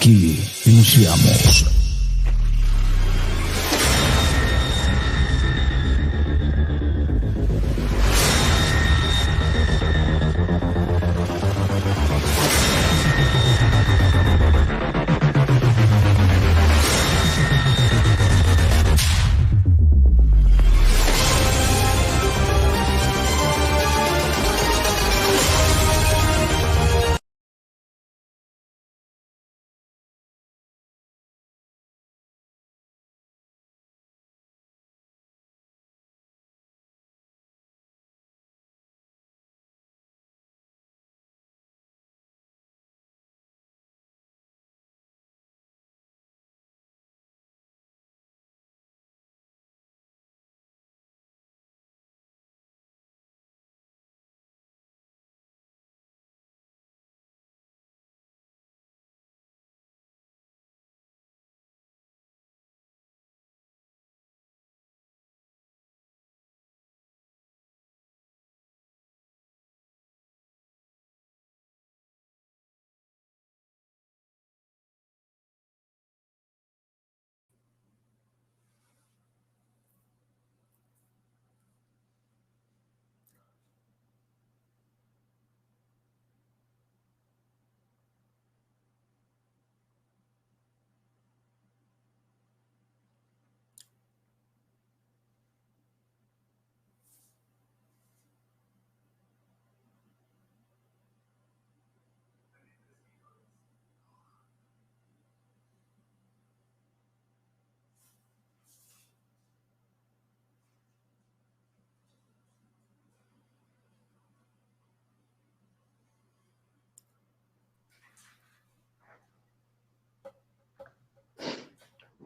Aquí iniciamos.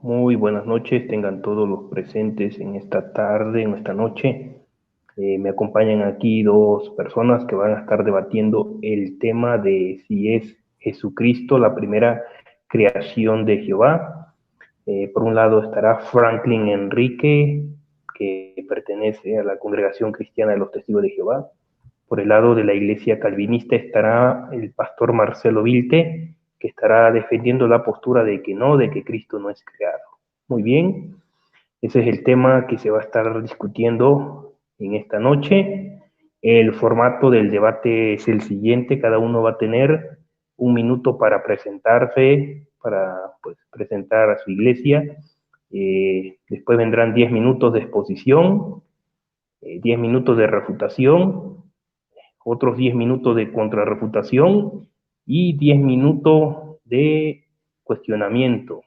Muy buenas noches, tengan todos los presentes en esta tarde, en esta noche. Me acompañan aquí dos personas que van a estar debatiendo el tema de si es Jesucristo la primera creación de Jehová. Por un lado estará Franklin Enrique, que pertenece a la Congregación Cristiana de los Testigos de Jehová. Por el lado de la Iglesia Calvinista estará el pastor Marcelo Vilte, que estará defendiendo la postura de que no, de que Cristo no es creado. Muy bien, ese es el tema que se va a estar discutiendo en esta noche. El formato del debate es el siguiente: cada uno va a tener un minuto para presentarse, para presentar a su iglesia. Después vendrán 10 minutos de exposición, 10 minutos de refutación, otros 10 minutos de contrarrefutación y 10 minutos de cuestionamiento.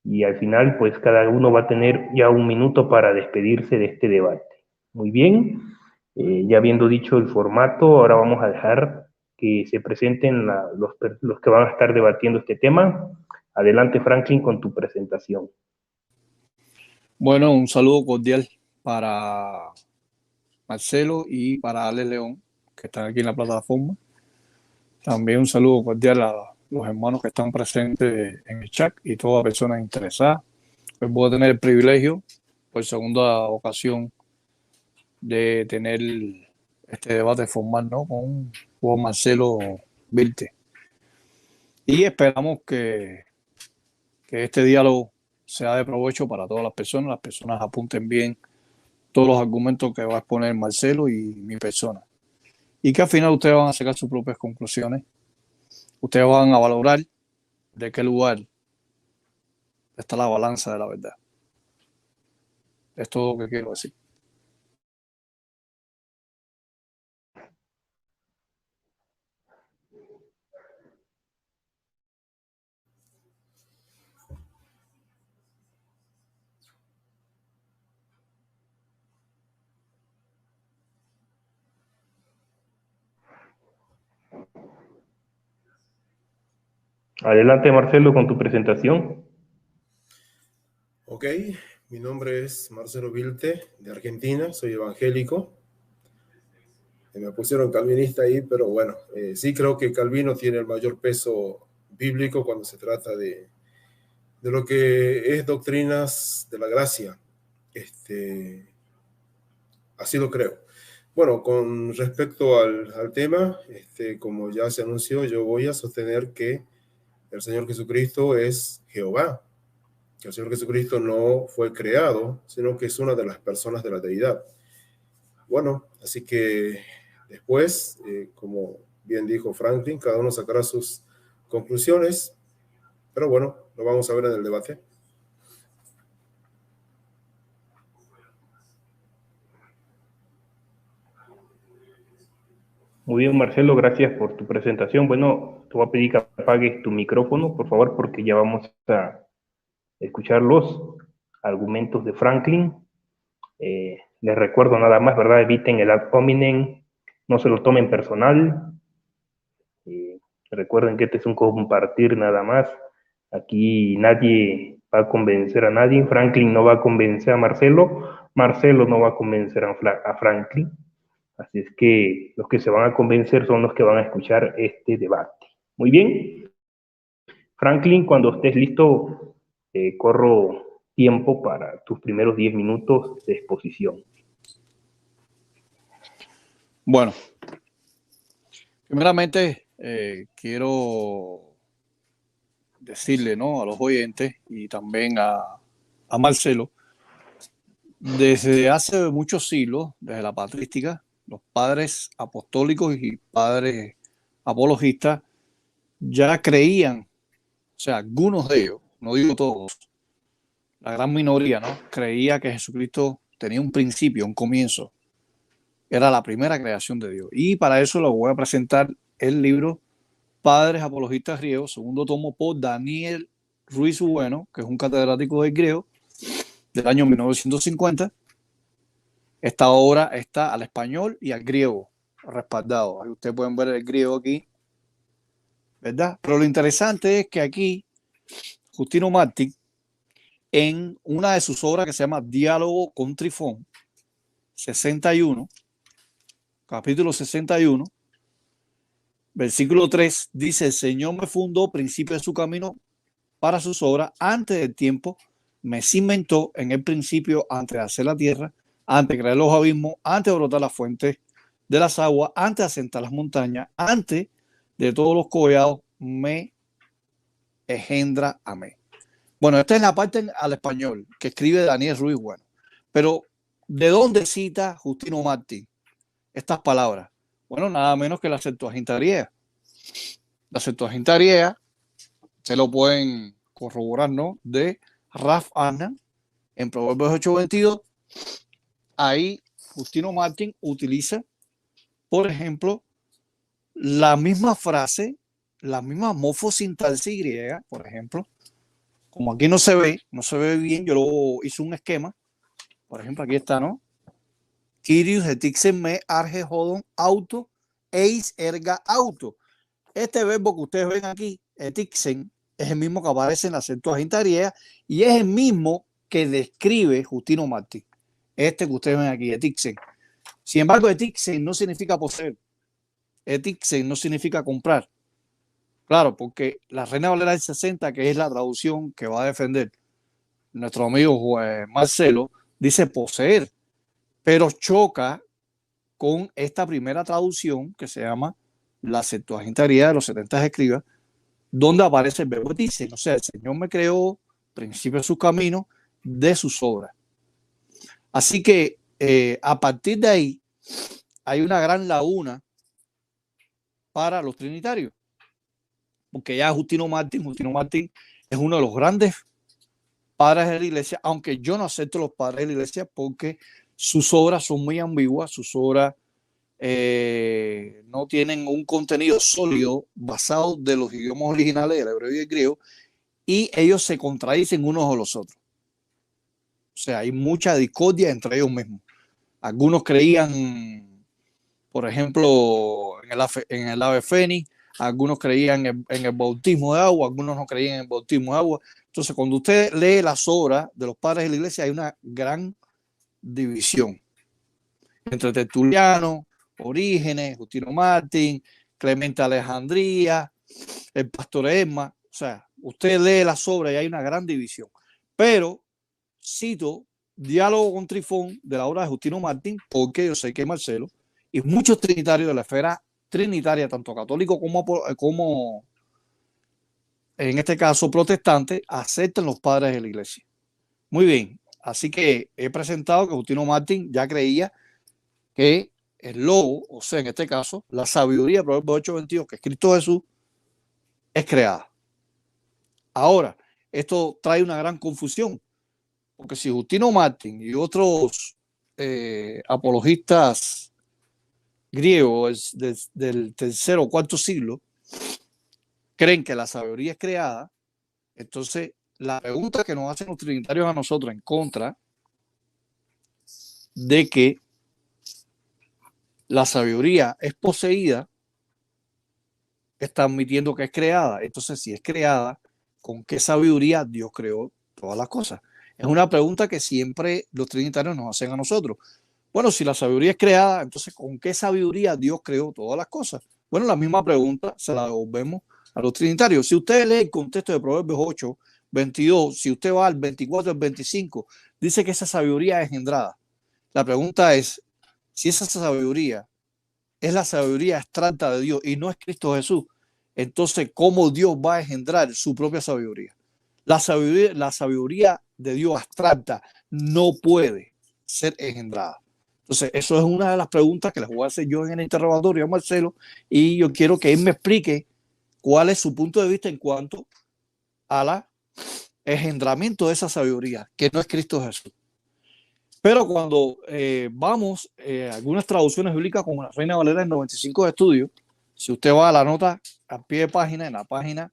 Y al final, pues cada uno va a tener ya un minuto para despedirse de este debate. Muy bien, ya habiendo dicho el formato, ahora vamos a dejar que se presenten los que van a estar debatiendo este tema. Adelante, Franklin, con tu presentación. Bueno, un saludo cordial para Marcelo y para Alex León, que están aquí en la plataforma. También un saludo cordial a los hermanos que están presentes en el chat y todas las personas interesadas. Pues voy a tener el privilegio, por segunda ocasión, de tener este debate formal, ¿no?, con Marcelo Vilte. Y esperamos que este diálogo sea de provecho para todas las personas apunten bien todos los argumentos que va a exponer Marcelo y mi persona. Y que al final ustedes van a sacar sus propias conclusiones. Ustedes van a valorar de qué lugar está la balanza de la verdad. Es todo lo que quiero decir. Adelante, Marcelo, con tu presentación. Ok, mi nombre es Marcelo Vilte, de Argentina, soy evangélico. Me pusieron calvinista ahí, pero bueno, sí creo que Calvino tiene el mayor peso bíblico cuando se trata de lo que es doctrinas de la gracia. Así lo creo. Bueno, con respecto al tema, como ya se anunció, yo voy a sostener que el Señor Jesucristo es Jehová, que el Señor Jesucristo no fue creado, sino que es una de las personas de la deidad. Bueno, así que después, como bien dijo Franklin, cada uno sacará sus conclusiones, pero bueno, lo vamos a ver en el debate. Muy bien, Marcelo, gracias por tu presentación. Bueno, te voy a pedir que apagues tu micrófono, por favor, porque ya vamos a escuchar los argumentos de Franklin. Les recuerdo nada más, ¿verdad? Eviten el ad hominem, no se lo tomen personal. Recuerden que este es un compartir nada más. Aquí nadie va a convencer a nadie. Franklin no va a convencer a Marcelo. Marcelo no va a convencer a Franklin. Así es que los que se van a convencer son los que van a escuchar este debate. Muy bien. Franklin, cuando estés listo, corro tiempo para tus primeros 10 minutos de exposición. Bueno, primeramente quiero decirle, ¿no?, a los oyentes y también a Marcelo, desde hace muchos siglos, desde la patrística, los padres apostólicos y padres apologistas ya creían, o sea, algunos de ellos, no digo todos, la gran minoría, ¿no?, creía que Jesucristo tenía un principio, un comienzo. Era la primera creación de Dios. Y para eso les voy a presentar el libro Padres Apologistas Griegos, segundo tomo por Daniel Ruiz Bueno, que es un catedrático de griego del año 1950. Esta obra está al español y al griego respaldado. Ahí ustedes pueden ver el griego aquí, ¿verdad? Pero lo interesante es que aquí Justino Mártir, en una de sus obras que se llama Diálogo con Trifón, 61, capítulo 61, versículo 3, dice: el Señor me fundó principio de su camino para sus obras, antes del tiempo me cimentó en el principio, antes de hacer la tierra, antes de crear los abismos, antes de brotar las fuentes de las aguas, antes de asentar las montañas, antes de todos los collados, me engendra a mí. Bueno, esta es la parte al español que escribe Daniel Ruiz Bueno. Pero, ¿de dónde cita Justino Mártir estas palabras? Bueno, nada menos que la Septuaginta griega. La Septuaginta griega, se lo pueden corroborar, ¿no?, de Raf Annan en Proverbios 8:22. Ahí Justino Mártir utiliza, por ejemplo, la misma frase, la misma morfosintaxis griega, por ejemplo. Como aquí no se ve bien, yo lo hice un esquema. Por ejemplo, aquí está, ¿no? Kyrios etixen me arge hodon auto eis erga auto. Este verbo que ustedes ven aquí, etixen, es el mismo que aparece en la Septuaginta griega y es el mismo que describe Justino Mártir. Este que ustedes ven aquí, etixen. Sin embargo, etixen no significa poseer. Etixen no significa comprar. Claro, porque la Reina Valera del 60, que es la traducción que va a defender nuestro amigo Marcelo, dice poseer, pero choca con esta primera traducción que se llama la Septuaginta griega de los 70 escribas, donde aparece el verbo dice, o sea, el Señor me creó, principio de su camino, de sus obras. Así que a partir de ahí hay una gran laguna para los trinitarios, porque ya Justino Mártir es uno de los grandes padres de la iglesia, aunque yo no acepto los padres de la iglesia porque sus obras son muy ambiguas, sus obras no tienen un contenido sólido basado de los idiomas originales del hebreo y el griego, y ellos se contradicen unos a los otros. O sea, hay mucha discordia entre ellos mismos. Algunos creían, por ejemplo, en el ave fénix, algunos creían en el bautismo de agua, algunos no creían en el bautismo de agua. Entonces, cuando usted lee las obras de los padres de la iglesia, hay una gran división entre Tertuliano, Orígenes, Justino Mártir, Clemente Alejandría, el pastor Esma. O sea, usted lee las obras y hay una gran división. Pero cito Diálogo con Trifón de la obra de Justino Mártir, porque yo sé que Marcelo y muchos trinitarios de la esfera trinitaria, tanto católico como en este caso protestantes, aceptan los padres de la iglesia. Muy bien, así que he presentado que Justino Martín ya creía que el logo, o sea, en este caso, la sabiduría de Proverbios 8:22, que es Cristo Jesús, es creada. Ahora, esto trae una gran confusión, porque si Justino Martín y otros apologistas griegos del tercer o cuarto siglo creen que la sabiduría es creada, entonces la pregunta que nos hacen los trinitarios a nosotros en contra de que la sabiduría es poseída, está admitiendo que es creada. Entonces, si es creada, ¿con qué sabiduría Dios creó todas las cosas? Es una pregunta que siempre los trinitarios nos hacen a nosotros. Bueno, si la sabiduría es creada, entonces ¿con qué sabiduría Dios creó todas las cosas? Bueno, la misma pregunta se la devolvemos a los trinitarios. Si usted lee el contexto de Proverbios 8:22, si usted va al 24 al 25, dice que esa sabiduría es engendrada. La pregunta es, si esa sabiduría es la sabiduría abstracta de Dios y no es Cristo Jesús, entonces ¿cómo Dios va a engendrar su propia sabiduría? La sabiduría de Dios abstracta no puede ser engendrada. Entonces, eso es una de las preguntas que les voy a hacer yo en el interrogatorio a Marcelo, y yo quiero que él me explique cuál es su punto de vista en cuanto a la engendramiento de esa sabiduría, que no es Cristo Jesús. Pero cuando vamos a algunas traducciones bíblicas como la Reina Valera en 95 de estudio, si usted va a la nota a pie de página, en la página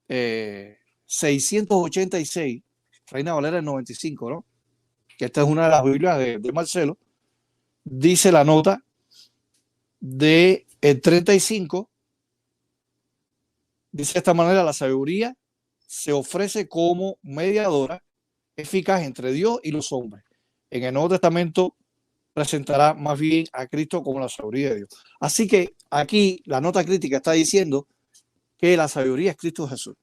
686, Reina Valera en 95, ¿no? Que esta es una de las Biblias de Marcelo, dice la nota de el 35, dice de esta manera: la sabiduría se ofrece como mediadora eficaz entre Dios y los hombres. En el Nuevo Testamento presentará más bien a Cristo como la sabiduría de Dios. Así que aquí la nota crítica está diciendo que la sabiduría es Cristo Jesús.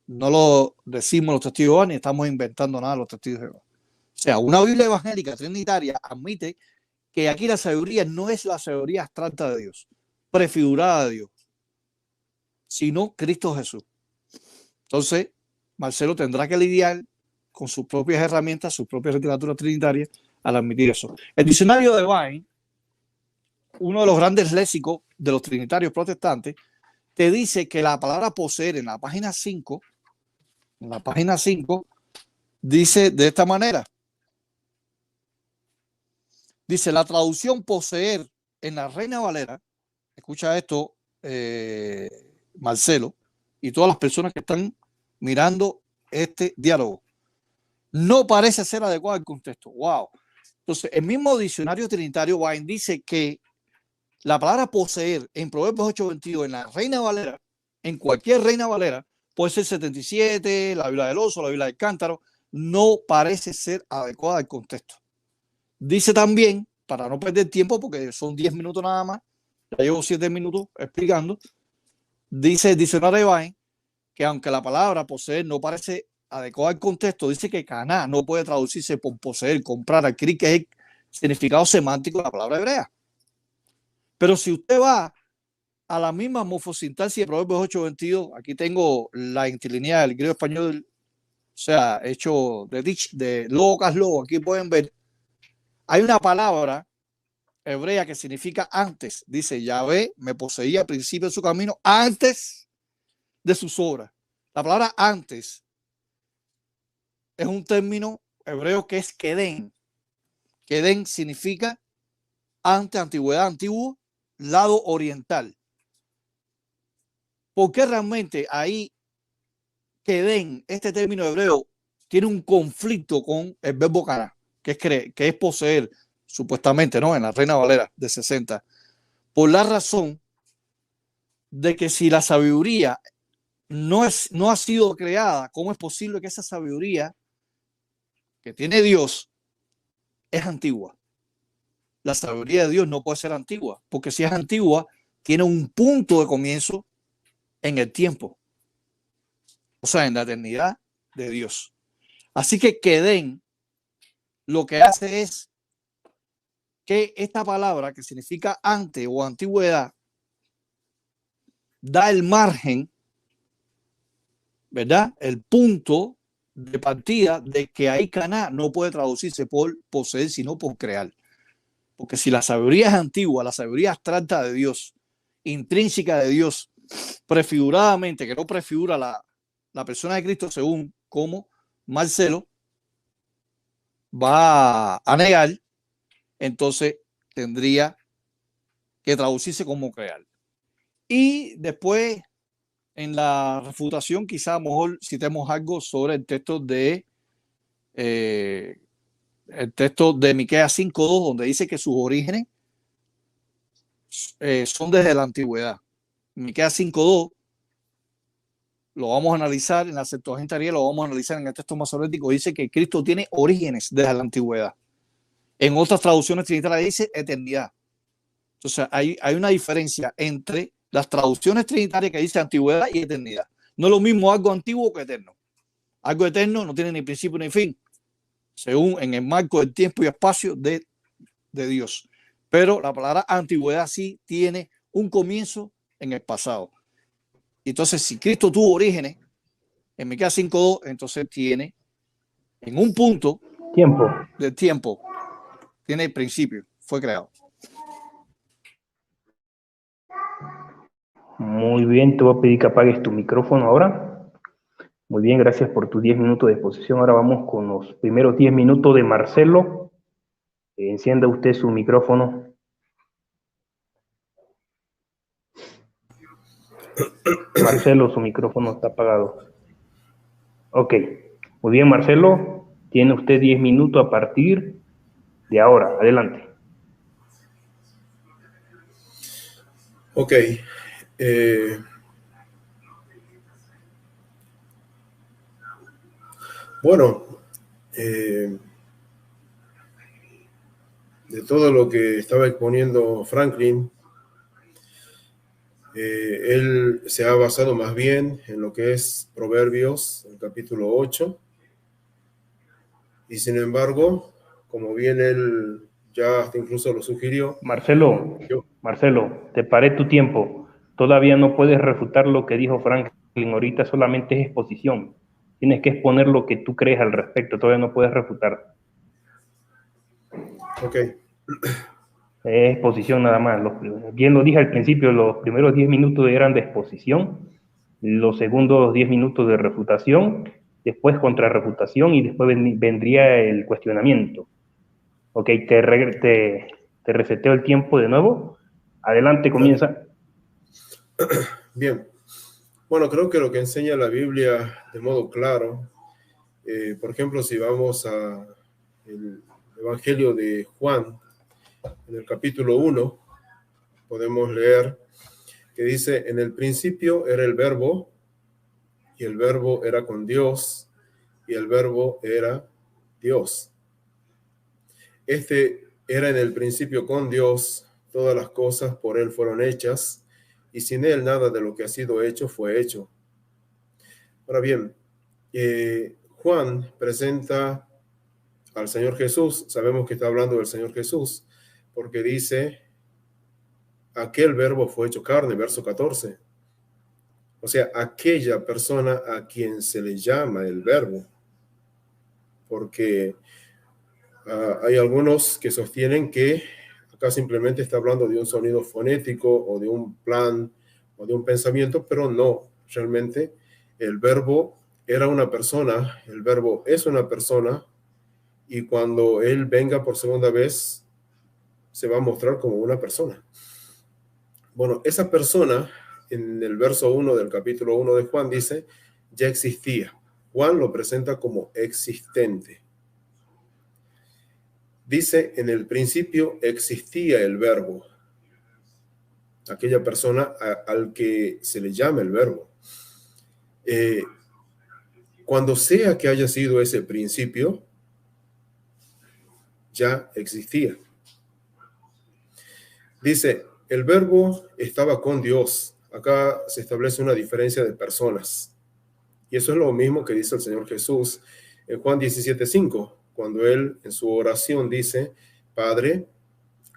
No lo decimos los testigos de Jehová ni estamos inventando nada los testigos de Jehová. O sea, una Biblia evangélica trinitaria admite que aquí la sabiduría no es la sabiduría abstracta de Dios, prefigurada de Dios, sino Cristo Jesús. Entonces, Marcelo tendrá que lidiar con sus propias herramientas, sus propias literaturas trinitarias al admitir eso. El diccionario de Vine, uno de los grandes léxicos de los trinitarios protestantes, te dice que la palabra poseer en la página 5, dice de esta manera. Dice: la traducción poseer en la Reina Valera, escucha esto, Marcelo, y todas las personas que están mirando este diálogo, no parece ser adecuado al contexto. Wow. Entonces, el mismo diccionario trinitario Vine dice que la palabra poseer en Proverbios 8:22 en la Reina Valera, en cualquier Reina Valera, puede ser 77, la Biblia del Oso, la Biblia del Cántaro, no parece ser adecuada al contexto. Dice también, para no perder tiempo, porque son 10 minutos nada más, ya llevo 7 minutos explicando, dice el diccionario de Vine que aunque la palabra poseer no parece adecuada al contexto, dice que caná no puede traducirse por poseer, comprar, adquirir, que es el significado semántico de la palabra hebrea. Pero si usted va a la misma morfosintaxis de Proverbios 8:22, aquí tengo la interlineada del griego español, o sea, hecho de locas, aquí pueden ver, hay una palabra hebrea que significa antes. Dice: Yahvé me poseía al principio de su camino, antes de sus obras. La palabra antes es un término hebreo que es kedén. Kedén significa antes, antigüedad, antiguo, lado oriental. Porque realmente ahí kedén, este término hebreo, tiene un conflicto con el verbo caná, que es poseer, supuestamente, ¿no? En la Reina Valera de 60. Por la razón de que si la sabiduría no ha sido creada, ¿cómo es posible que esa sabiduría que tiene Dios es antigua? La sabiduría de Dios no puede ser antigua, porque si es antigua, tiene un punto de comienzo en el tiempo, o sea, en la eternidad de Dios. Así que Kedén lo que hace es que esta palabra, que significa antes o antigüedad, da el margen ¿verdad? El punto de partida de que ahí Caná no puede traducirse por poseer, sino por crear. Porque si la sabiduría es antigua, la sabiduría abstracta de Dios, intrínseca de Dios, prefiguradamente, que no prefigura la persona de Cristo, según como Marcelo va a negar, entonces tendría que traducirse como crear. Y después, en la refutación, quizá a lo mejor citemos algo sobre el texto de Miqueas 5:2, donde dice que sus orígenes son desde la antigüedad. Miqueas 5:2 lo vamos a analizar en la Septuaginta griega, lo vamos a analizar en el texto masorético. Dice que Cristo tiene orígenes desde la antigüedad. En otras traducciones trinitarias dice eternidad. Entonces hay una diferencia entre las traducciones trinitarias que dice antigüedad y eternidad. No es lo mismo algo antiguo que eterno. Algo eterno no tiene ni principio ni fin, según en el marco del tiempo y espacio de Dios. Pero la palabra antigüedad sí tiene un comienzo en el pasado. Entonces, si Cristo tuvo orígenes en Miqueas 5:2, entonces tiene en un punto del tiempo, tiene principio, fue creado. Muy bien, te voy a pedir que apagues tu micrófono ahora. Muy bien, gracias por tus 10 minutos de exposición. Ahora vamos con los primeros 10 minutos de Marcelo. Encienda usted su micrófono. Marcelo, su micrófono está apagado. Ok, muy bien, Marcelo. Tiene usted 10 minutos a partir de ahora. Adelante. Ok. Bueno, de todo lo que estaba exponiendo Franklin, él se ha basado más bien en lo que es Proverbios, el capítulo 8, y sin embargo, como bien él ya hasta incluso lo sugirió. Marcelo, te paré tu tiempo. Todavía no puedes refutar lo que dijo Franklin. Ahorita solamente es exposición. Tienes que exponer lo que tú crees al respecto. Todavía no puedes refutar. Ok. Es exposición nada más. Bien lo dije al principio, los primeros 10 minutos eran de exposición, los segundos 10 minutos de refutación, después contrarrefutación y después vendría el cuestionamiento. Ok, te reseteo el tiempo de nuevo. Adelante, comienza. Bien. Bueno, creo que lo que enseña la Biblia de modo claro, por ejemplo, si vamos al Evangelio de Juan, en el capítulo 1, podemos leer que dice: en el principio era el Verbo, y el Verbo era con Dios, y el Verbo era Dios. Este era en el principio con Dios, todas las cosas por él fueron hechas, y sin él nada de lo que ha sido hecho fue hecho. Ahora bien, Juan presenta al Señor Jesús. Sabemos que está hablando del Señor Jesús, porque dice: aquel Verbo fue hecho carne, verso 14. O sea, aquella persona a quien se le llama el Verbo. Porque hay algunos que sostienen que acá simplemente está hablando de un sonido fonético o de un plan o de un pensamiento, pero no, realmente el Verbo era una persona, el Verbo es una persona, y cuando él venga por segunda vez se va a mostrar como una persona. Bueno, esa persona en el verso 1 del capítulo 1 de Juan dice: ya existía. Juan lo presenta como existente. Dice: en el principio existía el Verbo, aquella persona al que se le llama el Verbo. Cuando sea que haya sido ese principio, ya existía. Dice: el Verbo estaba con Dios. Acá se establece una diferencia de personas. Y eso es lo mismo que dice el Señor Jesús en Juan 17:5, cuando él en su oración dice: Padre,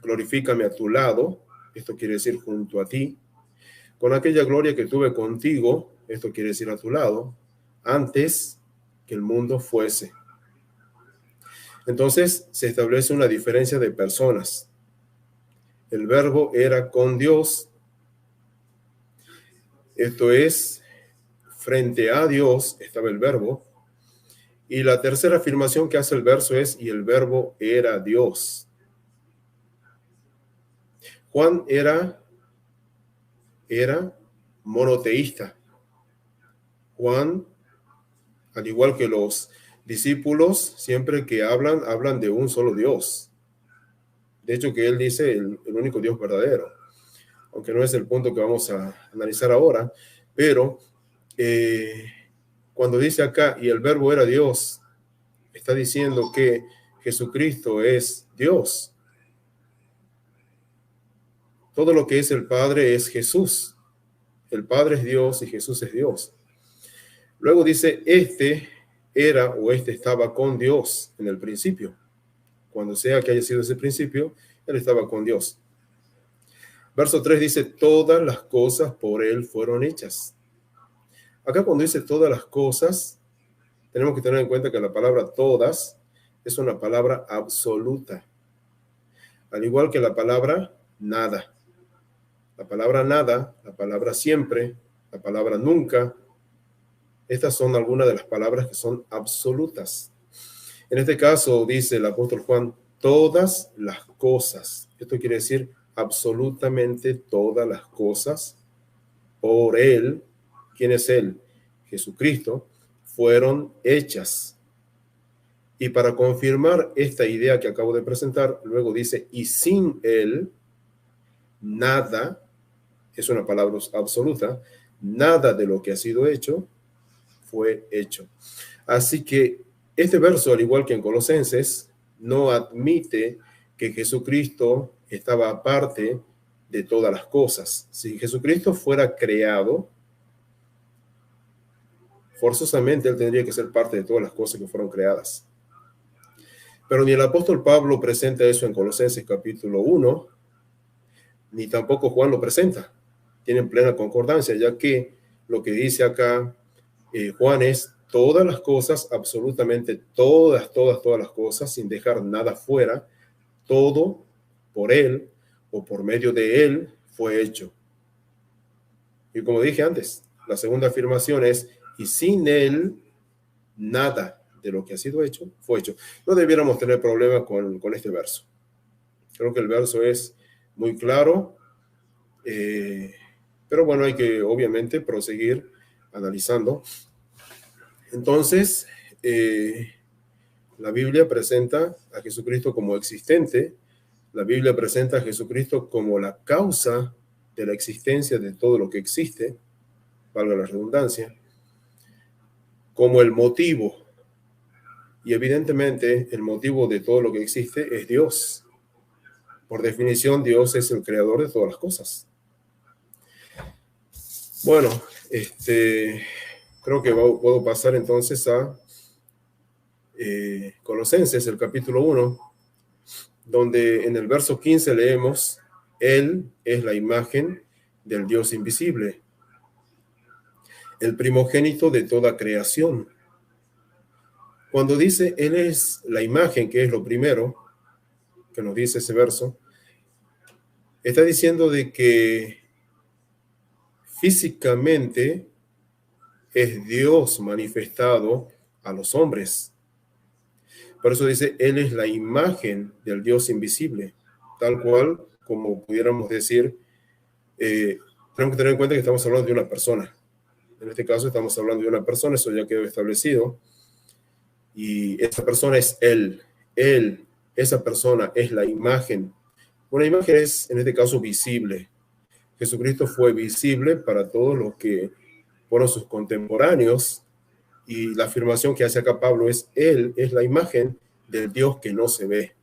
glorifícame a tu lado, esto quiere decir junto a ti, con aquella gloria que tuve contigo, esto quiere decir a tu lado, antes que el mundo fuese. Entonces se establece una diferencia de personas. El verbo era con Dios. Esto es, frente a Dios estaba el verbo. Y la tercera afirmación que hace el verso es, y el verbo era Dios. Juan era monoteísta. Juan, al igual que los discípulos, siempre que hablan de un solo Dios. De hecho, que él dice el único Dios verdadero, aunque no es el punto que vamos a analizar ahora, pero cuando dice acá, y el verbo era Dios, está diciendo que Jesucristo es Dios. Todo lo que es el Padre es Jesús. El Padre es Dios y Jesús es Dios. Luego dice, este estaba con Dios en el principio. Cuando sea que haya sido ese principio, él estaba con Dios. Verso 3 dice, todas las cosas por él fueron hechas. Acá cuando dice todas las cosas, tenemos que tener en cuenta que la palabra todas es una palabra absoluta. Al igual que la palabra nada. La palabra nada, la palabra siempre, la palabra nunca. Estas son algunas de las palabras que son absolutas. En este caso dice el apóstol Juan, todas las cosas. Esto quiere decir absolutamente todas las cosas por él. ¿Quién es él? Jesucristo. Fueron hechas. Y para confirmar esta idea que acabo de presentar, luego dice, y sin él, nada, es una palabra absoluta, nada de lo que ha sido hecho fue hecho. Así que este verso, al igual que en Colosenses, no admite que Jesucristo estaba aparte de todas las cosas. Si Jesucristo fuera creado, forzosamente él tendría que ser parte de todas las cosas que fueron creadas. Pero ni el apóstol Pablo presenta eso en Colosenses capítulo 1, ni tampoco Juan lo presenta. Tienen plena concordancia, ya que lo que dice acá Juan es todas las cosas, absolutamente todas las cosas, sin dejar nada fuera, todo por él o por medio de él fue hecho. Y como dije antes, la segunda afirmación es, y sin él, nada de lo que ha sido hecho fue hecho. No debiéramos tener problema con este verso. Creo que el verso es muy claro, pero bueno, hay que obviamente proseguir analizando. Entonces, la Biblia presenta a Jesucristo como existente, la Biblia presenta a Jesucristo como la causa de la existencia de todo lo que existe, valga la redundancia, como el motivo, y evidentemente el motivo de todo lo que existe es Dios. Por definición, Dios es el creador de todas las cosas. Bueno, creo que puedo pasar entonces a Colosenses, el capítulo 1, donde en el verso 15 leemos, Él es la imagen del Dios invisible, el primogénito de toda creación. Cuando dice Él es la imagen, que es lo primero que nos dice ese verso, está diciendo de que físicamente es Dios manifestado a los hombres. Por eso dice, Él es la imagen del Dios invisible, tal cual como pudiéramos decir, tenemos que tener en cuenta que estamos hablando de una persona. En este caso estamos hablando de una persona, eso ya quedó establecido, y esa persona es Él, esa persona es la imagen. Una imagen es, en este caso, visible. Jesucristo fue visible para todos los que fueron sus contemporáneos, y la afirmación que hace acá Pablo es, Él es la imagen del Dios que no se ve.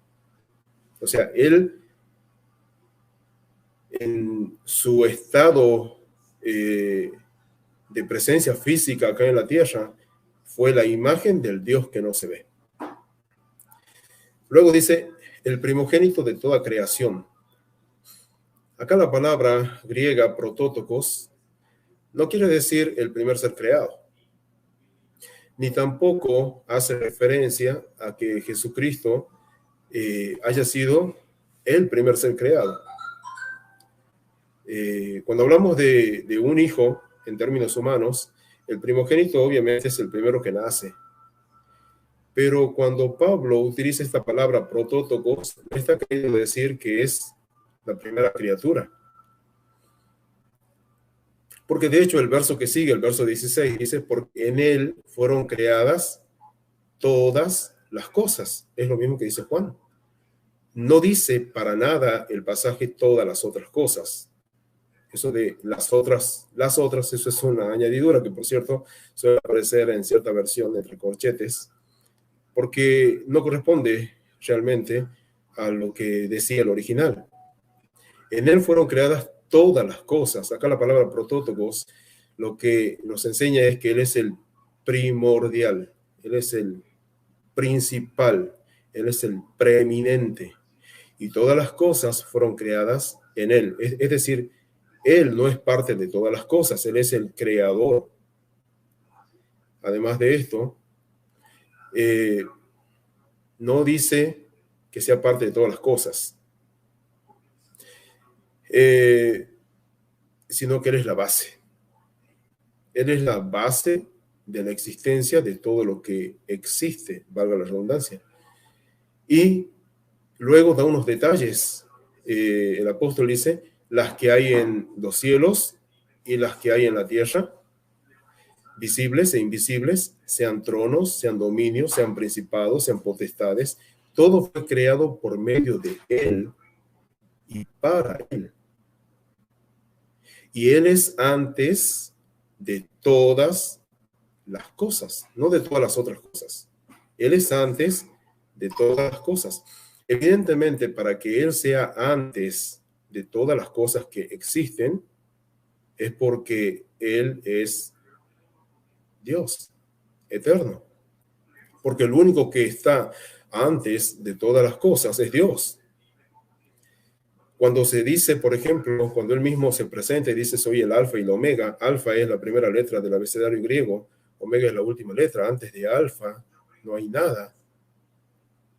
O sea, Él, en su estado de presencia física acá en la tierra, fue la imagen del Dios que no se ve. Luego dice, el primogénito de toda creación. Acá la palabra griega protótokos no quiere decir el primer ser creado. ni tampoco hace referencia a que Jesucristo haya sido el primer ser creado. Cuando hablamos de un hijo en términos humanos, el primogénito obviamente es el primero que nace. Pero cuando Pablo utiliza esta palabra protótocos, no está queriendo decir que es la primera criatura. Porque de hecho el verso que sigue, el verso 16, dice, porque en él fueron creadas todas las cosas. Es lo mismo que dice Juan. No dice para nada el pasaje todas las otras cosas. Eso de las otras, eso es una añadidura que, por cierto, suele aparecer en cierta versión entre corchetes, porque no corresponde realmente a lo que decía el original. En él fueron creadas todas las cosas. Acá la palabra protótocos lo que nos enseña es que él es el primordial, él es el principal, él es el preeminente. Y todas las cosas fueron creadas en él. Es decir, él no es parte de todas las cosas, él es el creador. Además de esto, no dice que sea parte de todas las cosas, sino que él es la base. Él es la base de la existencia de todo lo que existe, valga la redundancia. Y luego da unos detalles. El apóstol dice, las que hay en los cielos y las que hay en la tierra, visibles e invisibles, sean tronos, sean dominios, sean principados, sean potestades, todo fue creado por medio de él y para él. Y él es antes de todas las cosas, no de todas las otras cosas. Él es antes de todas las cosas. Evidentemente, para que él sea antes de todas las cosas que existen, es porque él es Dios eterno. Porque el único que está antes de todas las cosas es Dios. Cuando se dice, por ejemplo, cuando él mismo se presenta y dice, soy el alfa y el omega, alfa es la primera letra del abecedario griego, omega es la última letra, antes de alfa no hay nada,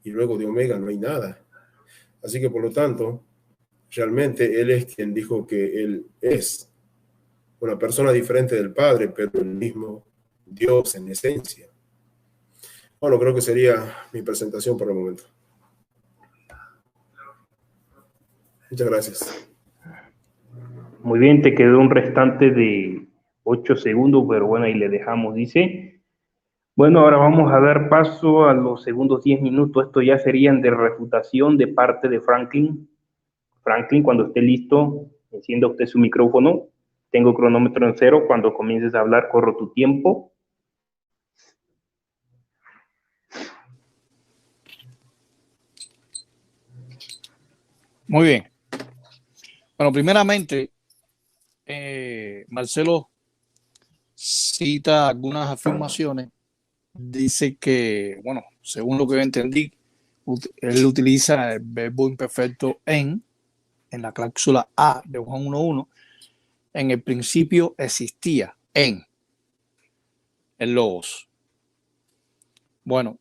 y luego de omega no hay nada. Así que, por lo tanto, realmente él es quien dijo que él es una persona diferente del Padre, pero el mismo Dios en esencia. Bueno, creo que sería mi presentación por el momento. Muchas gracias. Muy bien, te quedó un restante de 8 segundos, pero bueno, ahí le dejamos, dice. Bueno, ahora vamos a dar paso a los segundos 10 minutos. Esto ya serían de refutación de parte de Franklin. Franklin, cuando esté listo, encienda usted su micrófono. Tengo cronómetro en 0. Cuando comiences a hablar, corro tu tiempo. Muy bien. Bueno, primeramente, Marcelo cita algunas afirmaciones. Dice que, bueno, según lo que yo entendí, él utiliza el verbo imperfecto en la cláusula A de Juan 1.1. En el principio existía en el logos. Bueno,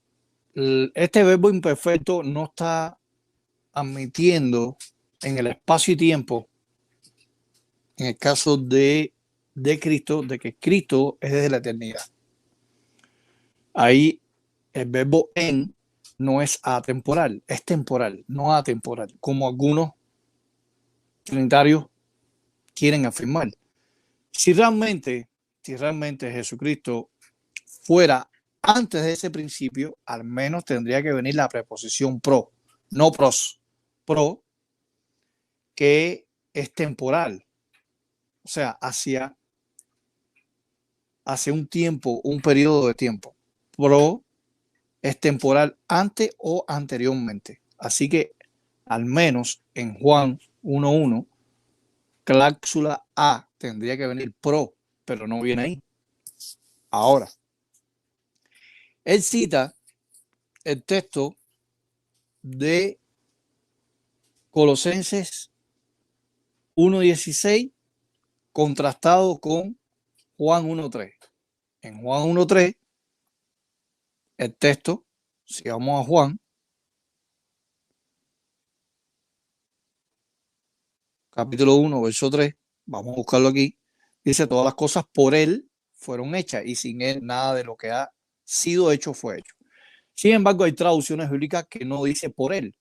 este verbo imperfecto no está admitiendo en el espacio y tiempo, en el caso de Cristo, de que Cristo es desde la eternidad. Ahí el verbo en no es atemporal, es temporal, no atemporal, como algunos trinitarios quieren afirmar. Si realmente Jesucristo fuera antes de ese principio, al menos tendría que venir la preposición pro, no pros, pro, que es temporal, o sea, hacia un tiempo, un periodo de tiempo. Pro es temporal antes o anteriormente. Así que al menos en Juan 1.1, cláusula A tendría que venir pro, pero no viene ahí. Ahora, él cita el texto de Colosenses 1.16 contrastado con Juan 1.3. En Juan 1.3 el texto, si vamos a Juan, capítulo 1, verso 3, vamos a buscarlo aquí, dice, todas las cosas por él fueron hechas y sin él nada de lo que ha sido hecho fue hecho. Sin embargo, hay traducciones bíblicas que no dice por él,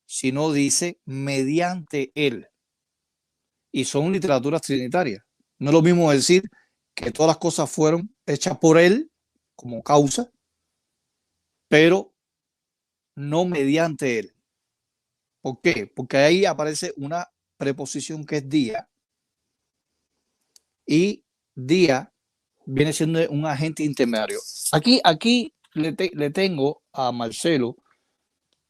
sino dice mediante él. Y son literaturas trinitarias. No es lo mismo decir que todas las cosas fueron hechas por él como causa, pero no mediante él. ¿Por qué? Porque ahí aparece una preposición que es día, y día viene siendo un agente intermediario. Aquí le tengo a Marcelo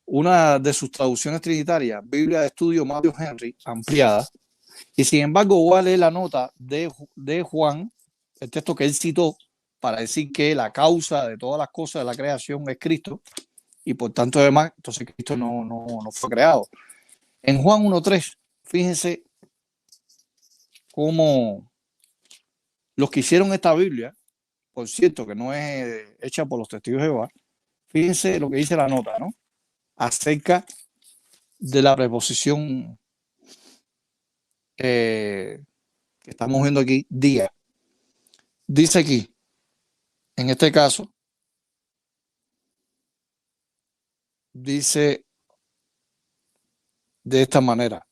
una de sus traducciones trinitarias, Biblia de Estudio Matthew Henry, ampliada, y sin embargo voy a leer la nota de Juan, el texto que él citó, para decir que la causa de todas las cosas de la creación es Cristo, y por tanto además, entonces Cristo no fue creado. En Juan 1.3, fíjense cómo los que hicieron esta Biblia, por cierto, que no es hecha por los testigos de Jehová, fíjense lo que dice la nota, ¿no? Acerca de la preposición que estamos viendo aquí, día. Dice aquí, en este caso, dice de esta manera.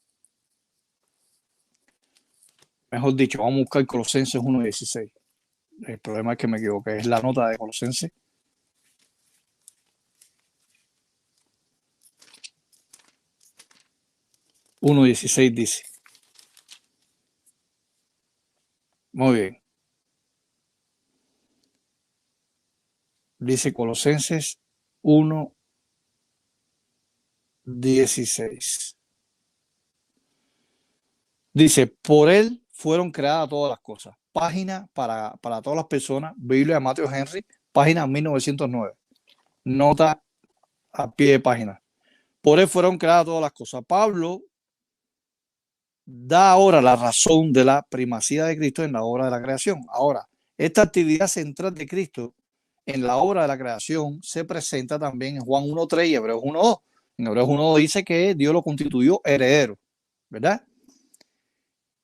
Mejor dicho, vamos a buscar Colosenses 1.16. El problema es que me equivoqué, es la nota de Colosenses. (1.16) dice. Muy bien. Dice Colosenses 1.16. Dice, por él fueron creadas todas las cosas. Página para todas las personas, Biblia de Matthew Henry, página 1909. Nota a pie de página. Por él fueron creadas todas las cosas. Pablo da ahora la razón de la primacía de Cristo en la obra de la creación. Ahora, esta actividad central de Cristo en la obra de la creación se presenta también en Juan 1.3 y Hebreos 1.2. En Hebreos 1.2 dice que Dios lo constituyó heredero, ¿verdad?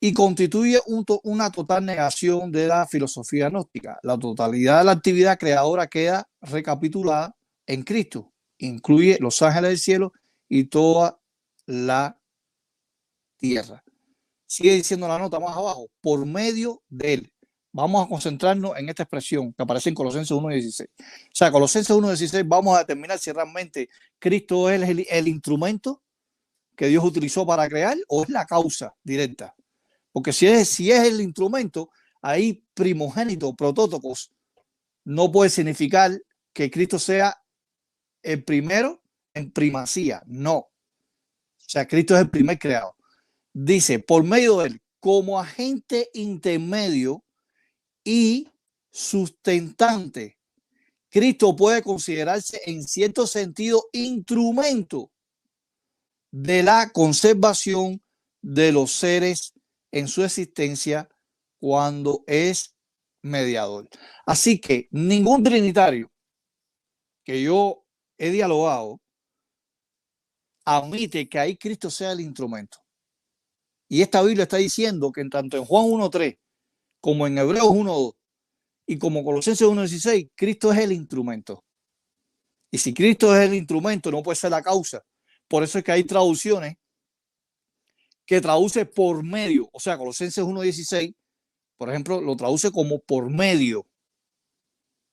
Y constituye una total negación de la filosofía gnóstica. La totalidad de la actividad creadora queda recapitulada en Cristo. Incluye los ángeles del cielo y toda la tierra. Sigue diciendo la nota más abajo, por medio de él. Vamos a concentrarnos en esta expresión que aparece en Colosenses 1.16. O sea, Colosenses 1.16 vamos a determinar si realmente Cristo es el instrumento que Dios utilizó para crear o es la causa directa. Porque si es el instrumento, ahí primogénito, protótocos, no puede significar que Cristo sea el primero en primacía. No. O sea, Cristo es el primer creado. Dice, por medio de él, como agente intermedio y sustentante, Cristo puede considerarse en cierto sentido instrumento de la conservación de los seres en su existencia cuando es mediador. Así que ningún trinitario que yo he dialogado admite que ahí Cristo sea el instrumento. Y esta Biblia está diciendo que tanto en Juan 1.3 como en Hebreos 1.2 y como Colosenses 1.16, Cristo es el instrumento. Y si Cristo es el instrumento, no puede ser la causa. Por eso es que hay traducciones que traduce por medio. O sea, Colosenses 1.16, por ejemplo, lo traduce como por medio.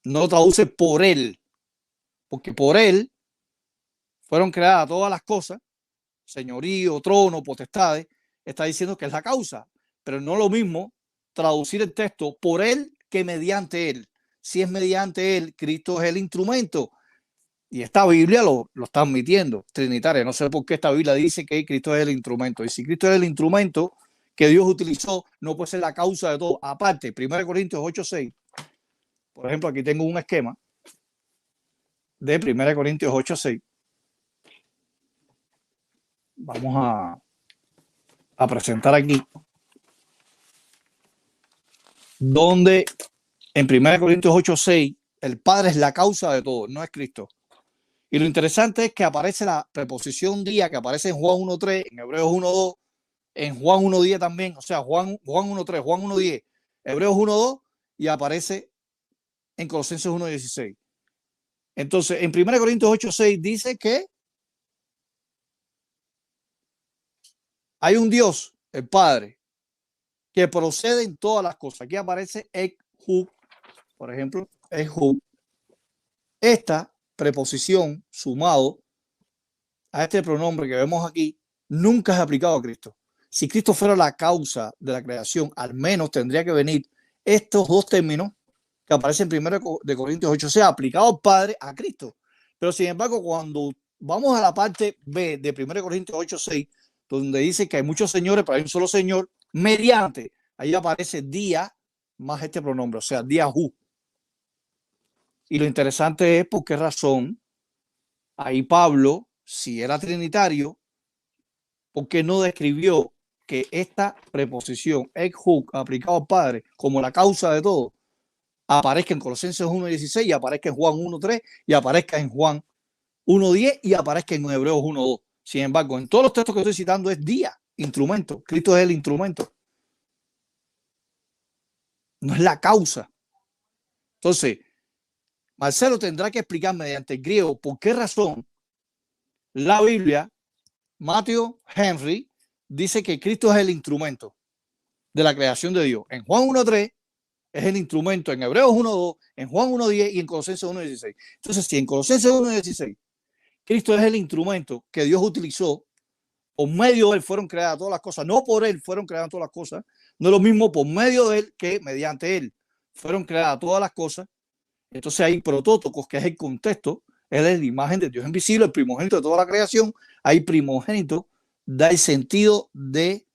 No lo traduce por él. Porque por él fueron creadas todas las cosas, señorío, trono, potestades. Está diciendo que es la causa. Pero no es lo mismo traducir el texto por él que mediante él. Si es mediante él, Cristo es el instrumento. Y esta Biblia lo está admitiendo, trinitaria. No sé por qué esta Biblia dice que Cristo es el instrumento. Y si Cristo es el instrumento que Dios utilizó, no puede ser la causa de todo. Aparte, 1 Corintios 8.6. Por ejemplo, aquí tengo un esquema de 1 Corintios 8.6. Vamos a presentar aquí. Donde en 1 Corintios 8.6 el Padre es la causa de todo, no es Cristo. Y lo interesante es que aparece la preposición día, que aparece en Juan 1.3, en Hebreos 1.2, en Juan 1.10 también, o sea, Juan 1.3, Juan 1.10, Hebreos 1.2 y aparece en Colosenses 1.16. Entonces, en 1 Corintios 8.6 dice que hay un Dios, el Padre, que procede en todas las cosas. Aquí aparece Ek-Hu, por ejemplo, Ek-Hu. Esta preposición sumado a este pronombre que vemos aquí nunca es aplicado a Cristo. Si Cristo fuera la causa de la creación, al menos tendría que venir estos dos términos que aparecen en 1 Corintios 8, sea aplicado al Padre a Cristo. Pero sin embargo, cuando vamos a la parte B de 1 Corintios 8.6, donde dice que hay muchos señores, pero hay un solo Señor, mediante, ahí aparece día más este pronombre, o sea, diahu. Y lo interesante es por qué razón ahí Pablo, si era trinitario, ¿por qué no describió que esta preposición ek-hu aplicado al Padre como la causa de todo aparezca en Colosenses 1.16 y aparezca en Juan 1.3 y aparezca en Juan 1.10 y aparezca en Hebreos 1.2? Sin embargo, en todos los textos que estoy citando es día, instrumento. Cristo es el instrumento, no es la causa. Entonces, Marcelo tendrá que explicar mediante el griego por qué razón la Biblia, Matthew Henry, dice que Cristo es el instrumento de la creación de Dios. En Juan 1.3 es el instrumento, en Hebreos 1.2, en Juan 1.10 y en Colosenses 1.16. Entonces, si en Colosenses 1.16 Cristo es el instrumento que Dios utilizó, por medio de él fueron creadas todas las cosas, no por él fueron creadas todas las cosas, no es lo mismo por medio de él que mediante él fueron creadas todas las cosas. Entonces hay protótipos, que es el contexto, él es la imagen de Dios invisible, el primogénito de toda la creación. Hay primogénito, da el sentido de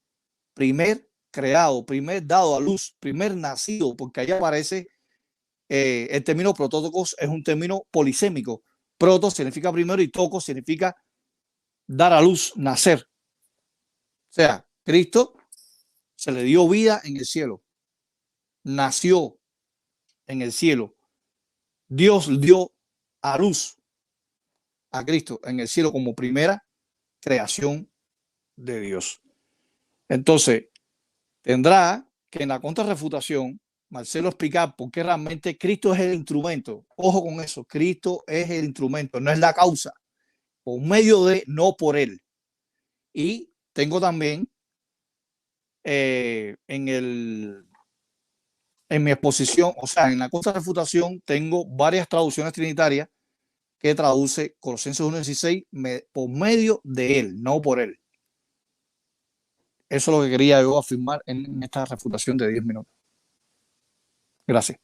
primer creado, primer dado a luz, primer nacido, porque ahí aparece el término protótocos, es un término polisémico. Proto significa primero y toco significa dar a luz, nacer. O sea, Cristo se le dio vida en el cielo, nació en el cielo. Dios dio a luz a Cristo en el cielo como primera creación de Dios. Entonces, tendrá que en la contrarrefutación Marcelo explicar por qué realmente Cristo es el instrumento. Ojo con eso, Cristo es el instrumento, no es la causa, por medio de, no por él. Y tengo también en mi exposición, o sea, en la contrarrefutación tengo varias traducciones trinitarias que traduce Colosenses 1.16 por medio de él, no por él. Eso es lo que quería yo afirmar en esta refutación de 10 minutos. Gracias.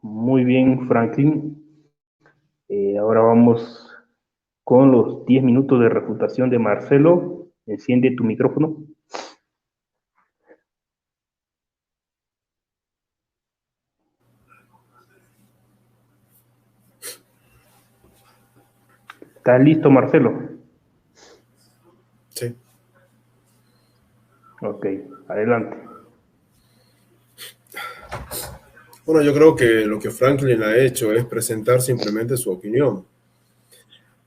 Muy bien, Franklin. Ahora vamos con los 10 minutos de refutación de Marcelo. Enciende tu micrófono. ¿Estás listo, Marcelo? Sí. Ok, adelante. Bueno, yo creo que lo que Franklin ha hecho es presentar simplemente su opinión.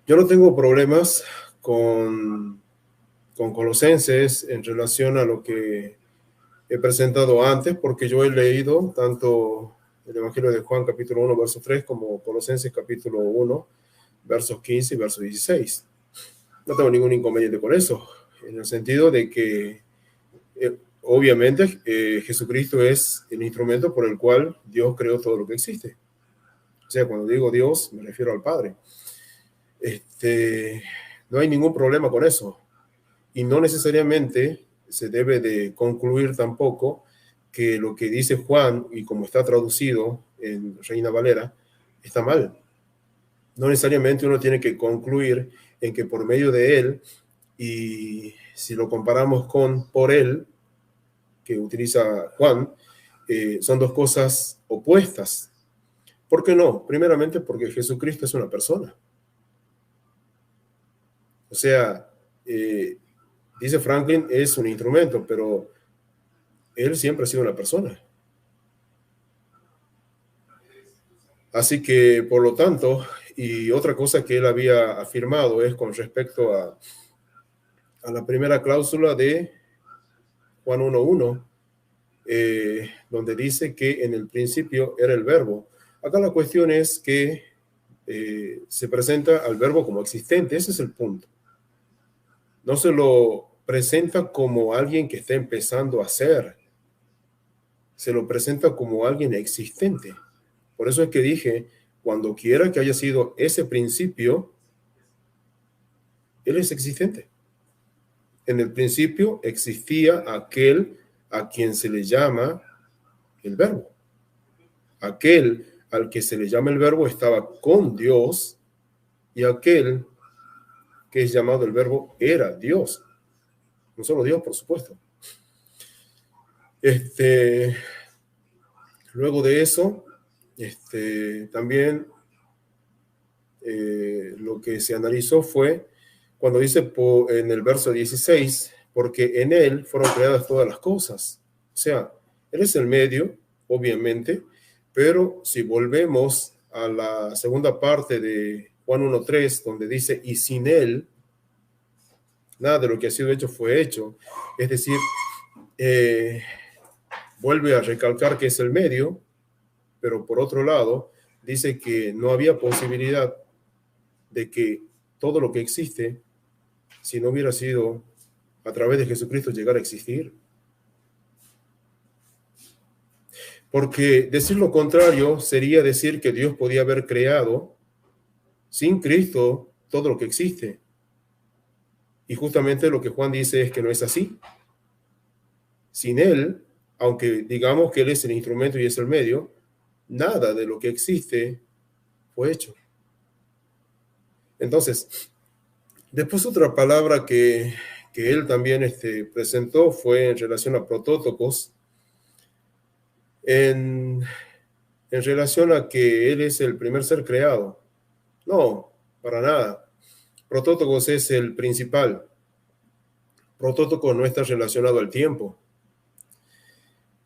Yo no tengo problemas con Colosenses en relación a lo que he presentado antes, porque yo he leído tanto el Evangelio de Juan capítulo 1, verso 3, como Colosenses capítulo 1, versos 15 y verso 16. No tengo ningún inconveniente con eso, en el sentido de que obviamente Jesucristo es el instrumento por el cual Dios creó todo lo que existe. O sea, cuando digo Dios, me refiero al Padre. No hay ningún problema con eso. Y no necesariamente se debe de concluir tampoco que lo que dice Juan, y como está traducido en Reina Valera, está mal. No necesariamente uno tiene que concluir en que por medio de él, y si lo comparamos con por él, que utiliza Juan, son dos cosas opuestas. ¿Por qué no? Primeramente porque Jesucristo es una persona. O sea, dice Franklin, es un instrumento, pero él siempre ha sido una persona. Así que, por lo tanto, y otra cosa que él había afirmado es con respecto a la primera cláusula de Juan 1:1, donde dice que en el principio era el verbo. Acá la cuestión es que se presenta al verbo como existente. Ese es el punto. No se lo presenta como alguien que está empezando a ser. Se lo presenta como alguien existente. Por eso es que dije, cuando quiera que haya sido ese principio, él es existente. En el principio existía aquel a quien se le llama el verbo. Aquel al que se le llama el verbo estaba con Dios, y aquel que es llamado el verbo era Dios. No solo Dios, por supuesto. Luego de eso, también lo que se analizó fue cuando dice en el verso 16, porque en él fueron creadas todas las cosas. O sea, él es el medio, obviamente, pero si volvemos a la segunda parte de Juan 1:3, donde dice, y sin él, nada de lo que ha sido hecho fue hecho. Es decir, vuelve a recalcar que es el medio, pero por otro lado, dice que no había posibilidad de que todo lo que existe, si no hubiera sido a través de Jesucristo, llegar a existir. Porque decir lo contrario sería decir que Dios podía haber creado sin Cristo todo lo que existe. Y justamente lo que Juan dice es que no es así. Sin Él, aunque digamos que Él es el instrumento y es el medio, nada de lo que existe fue hecho. Entonces, después otra palabra que él también presentó fue en relación a protótocos, en relación a que Él es el primer ser creado. No, para nada. Protótocos es el principal. Protótoco no está relacionado al tiempo.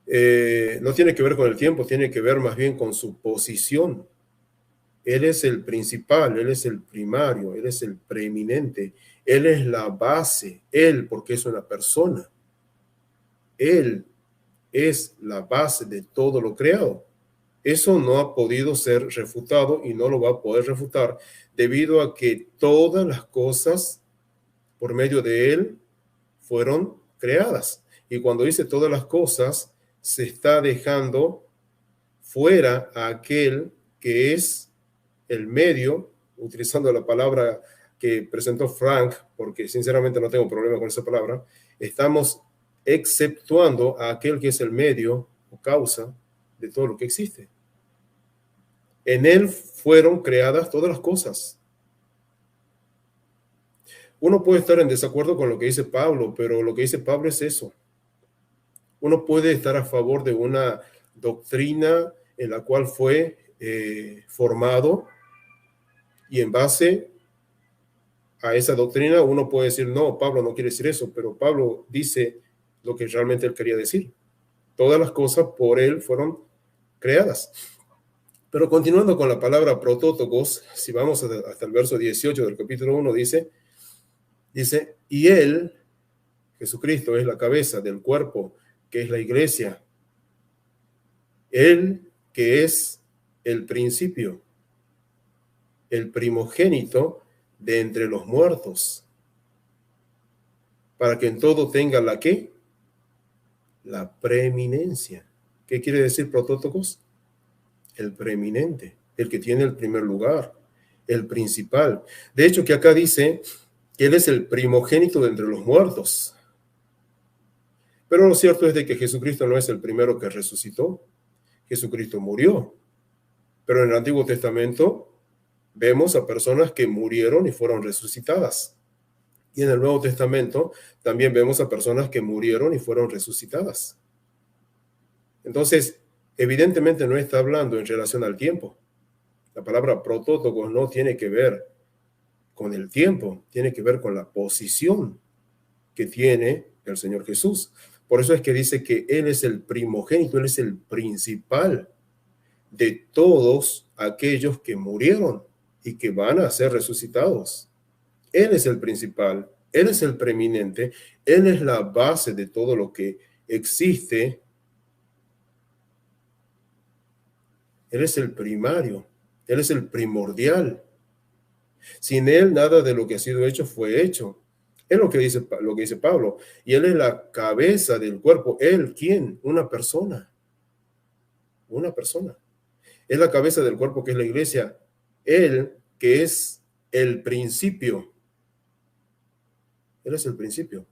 No tiene que ver con el tiempo, tiene que ver más bien con su posición. Él es el principal, Él es el primario, Él es el preeminente, Él es la base, Él porque es una persona. Él es la base de todo lo creado. Eso no ha podido ser refutado y no lo va a poder refutar debido a que todas las cosas por medio de Él fueron creadas. Y cuando dice todas las cosas, se está dejando fuera a aquel que es el medio, utilizando la palabra que presentó Frank, porque sinceramente no tengo problema con esa palabra. Estamos exceptuando a aquel que es el medio o causa de todo lo que existe. En él fueron creadas todas las cosas. Uno puede estar en desacuerdo con lo que dice Pablo, pero lo que dice Pablo es eso. Uno puede estar a favor de una doctrina en la cual fue formado, y en base a esa doctrina uno puede decir, no, Pablo no quiere decir eso, pero Pablo dice lo que realmente él quería decir. Todas las cosas por él fueron creadas. Pero continuando con la palabra protótocos, si vamos hasta el verso 18 del capítulo 1, dice, y él, Jesucristo, es la cabeza del cuerpo, que es la iglesia. Él que es el principio, el primogénito de entre los muertos, para que en todo tenga la ¿qué? La preeminencia. ¿Qué quiere decir protótocos? El preeminente, el que tiene el primer lugar, el principal. De hecho, que acá dice que Él es el primogénito de entre los muertos. Pero lo cierto es de que Jesucristo no es el primero que resucitó. Jesucristo murió. Pero en el Antiguo Testamento vemos a personas que murieron y fueron resucitadas. Y en el Nuevo Testamento también vemos a personas que murieron y fueron resucitadas. Entonces, evidentemente no está hablando en relación al tiempo. La palabra protótocos no tiene que ver con el tiempo, tiene que ver con la posición que tiene el Señor Jesús. Por eso es que dice que Él es el primogénito, Él es el principal de todos aquellos que murieron y que van a ser resucitados. Él es el principal, Él es el preeminente, Él es la base de todo lo que existe. Él es el primario, Él es el primordial. Sin Él, nada de lo que ha sido hecho fue hecho. Es lo que dice Pablo. Y Él es la cabeza del cuerpo. ¿Él quién? Una persona. Una persona. Es la cabeza del cuerpo que es la iglesia. Él que es el principio. Él es el principio.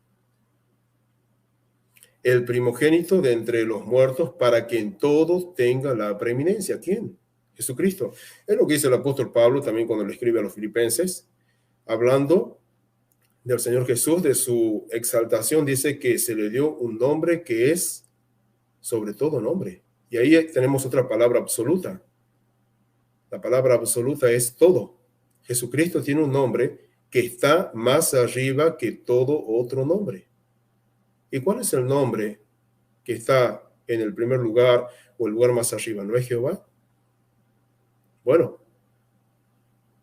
El primogénito de entre los muertos para que en todo tenga la preeminencia. ¿Quién? Jesucristo. Es lo que dice el apóstol Pablo también cuando le escribe a los filipenses, hablando del Señor Jesús, de su exaltación, dice que se le dio un nombre que es sobre todo nombre. Y ahí tenemos otra palabra absoluta. La palabra absoluta es todo. Jesucristo tiene un nombre que está más arriba que todo otro nombre. ¿Y cuál es el nombre que está en el primer lugar o el lugar más arriba? ¿No es Jehová? Bueno,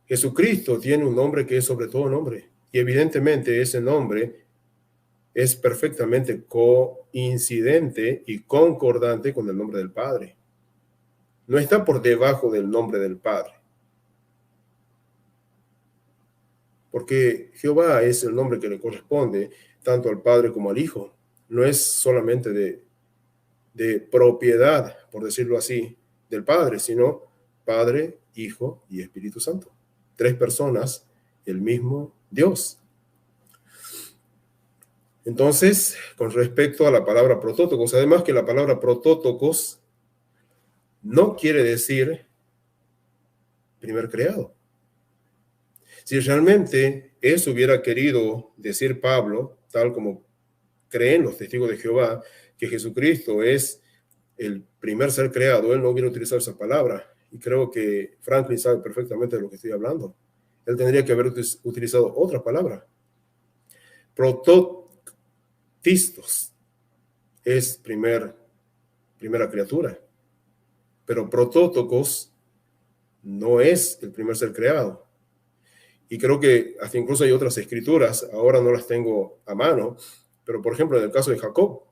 Jesucristo tiene un nombre que es sobre todo nombre. Y evidentemente ese nombre es perfectamente coincidente y concordante con el nombre del Padre. No está por debajo del nombre del Padre. Porque Jehová es el nombre que le corresponde tanto al Padre como al Hijo. No es solamente de propiedad, por decirlo así, del Padre, sino Padre, Hijo y Espíritu Santo. 3 personas, el mismo Dios. Entonces, con respecto a la palabra protótocos, además que la palabra protótocos no quiere decir primer creado. Si realmente eso hubiera querido decir Pablo, tal como creen los testigos de Jehová, que Jesucristo es el primer ser creado, él no hubiera utilizado esa palabra. Y creo que Franklin sabe perfectamente de lo que estoy hablando. Él tendría que haber utilizado otra palabra. Prototistos es primera criatura. Pero protótocos no es el primer ser creado. Y creo que hasta incluso hay otras escrituras, ahora no las tengo a mano, pero por ejemplo en el caso de Jacob,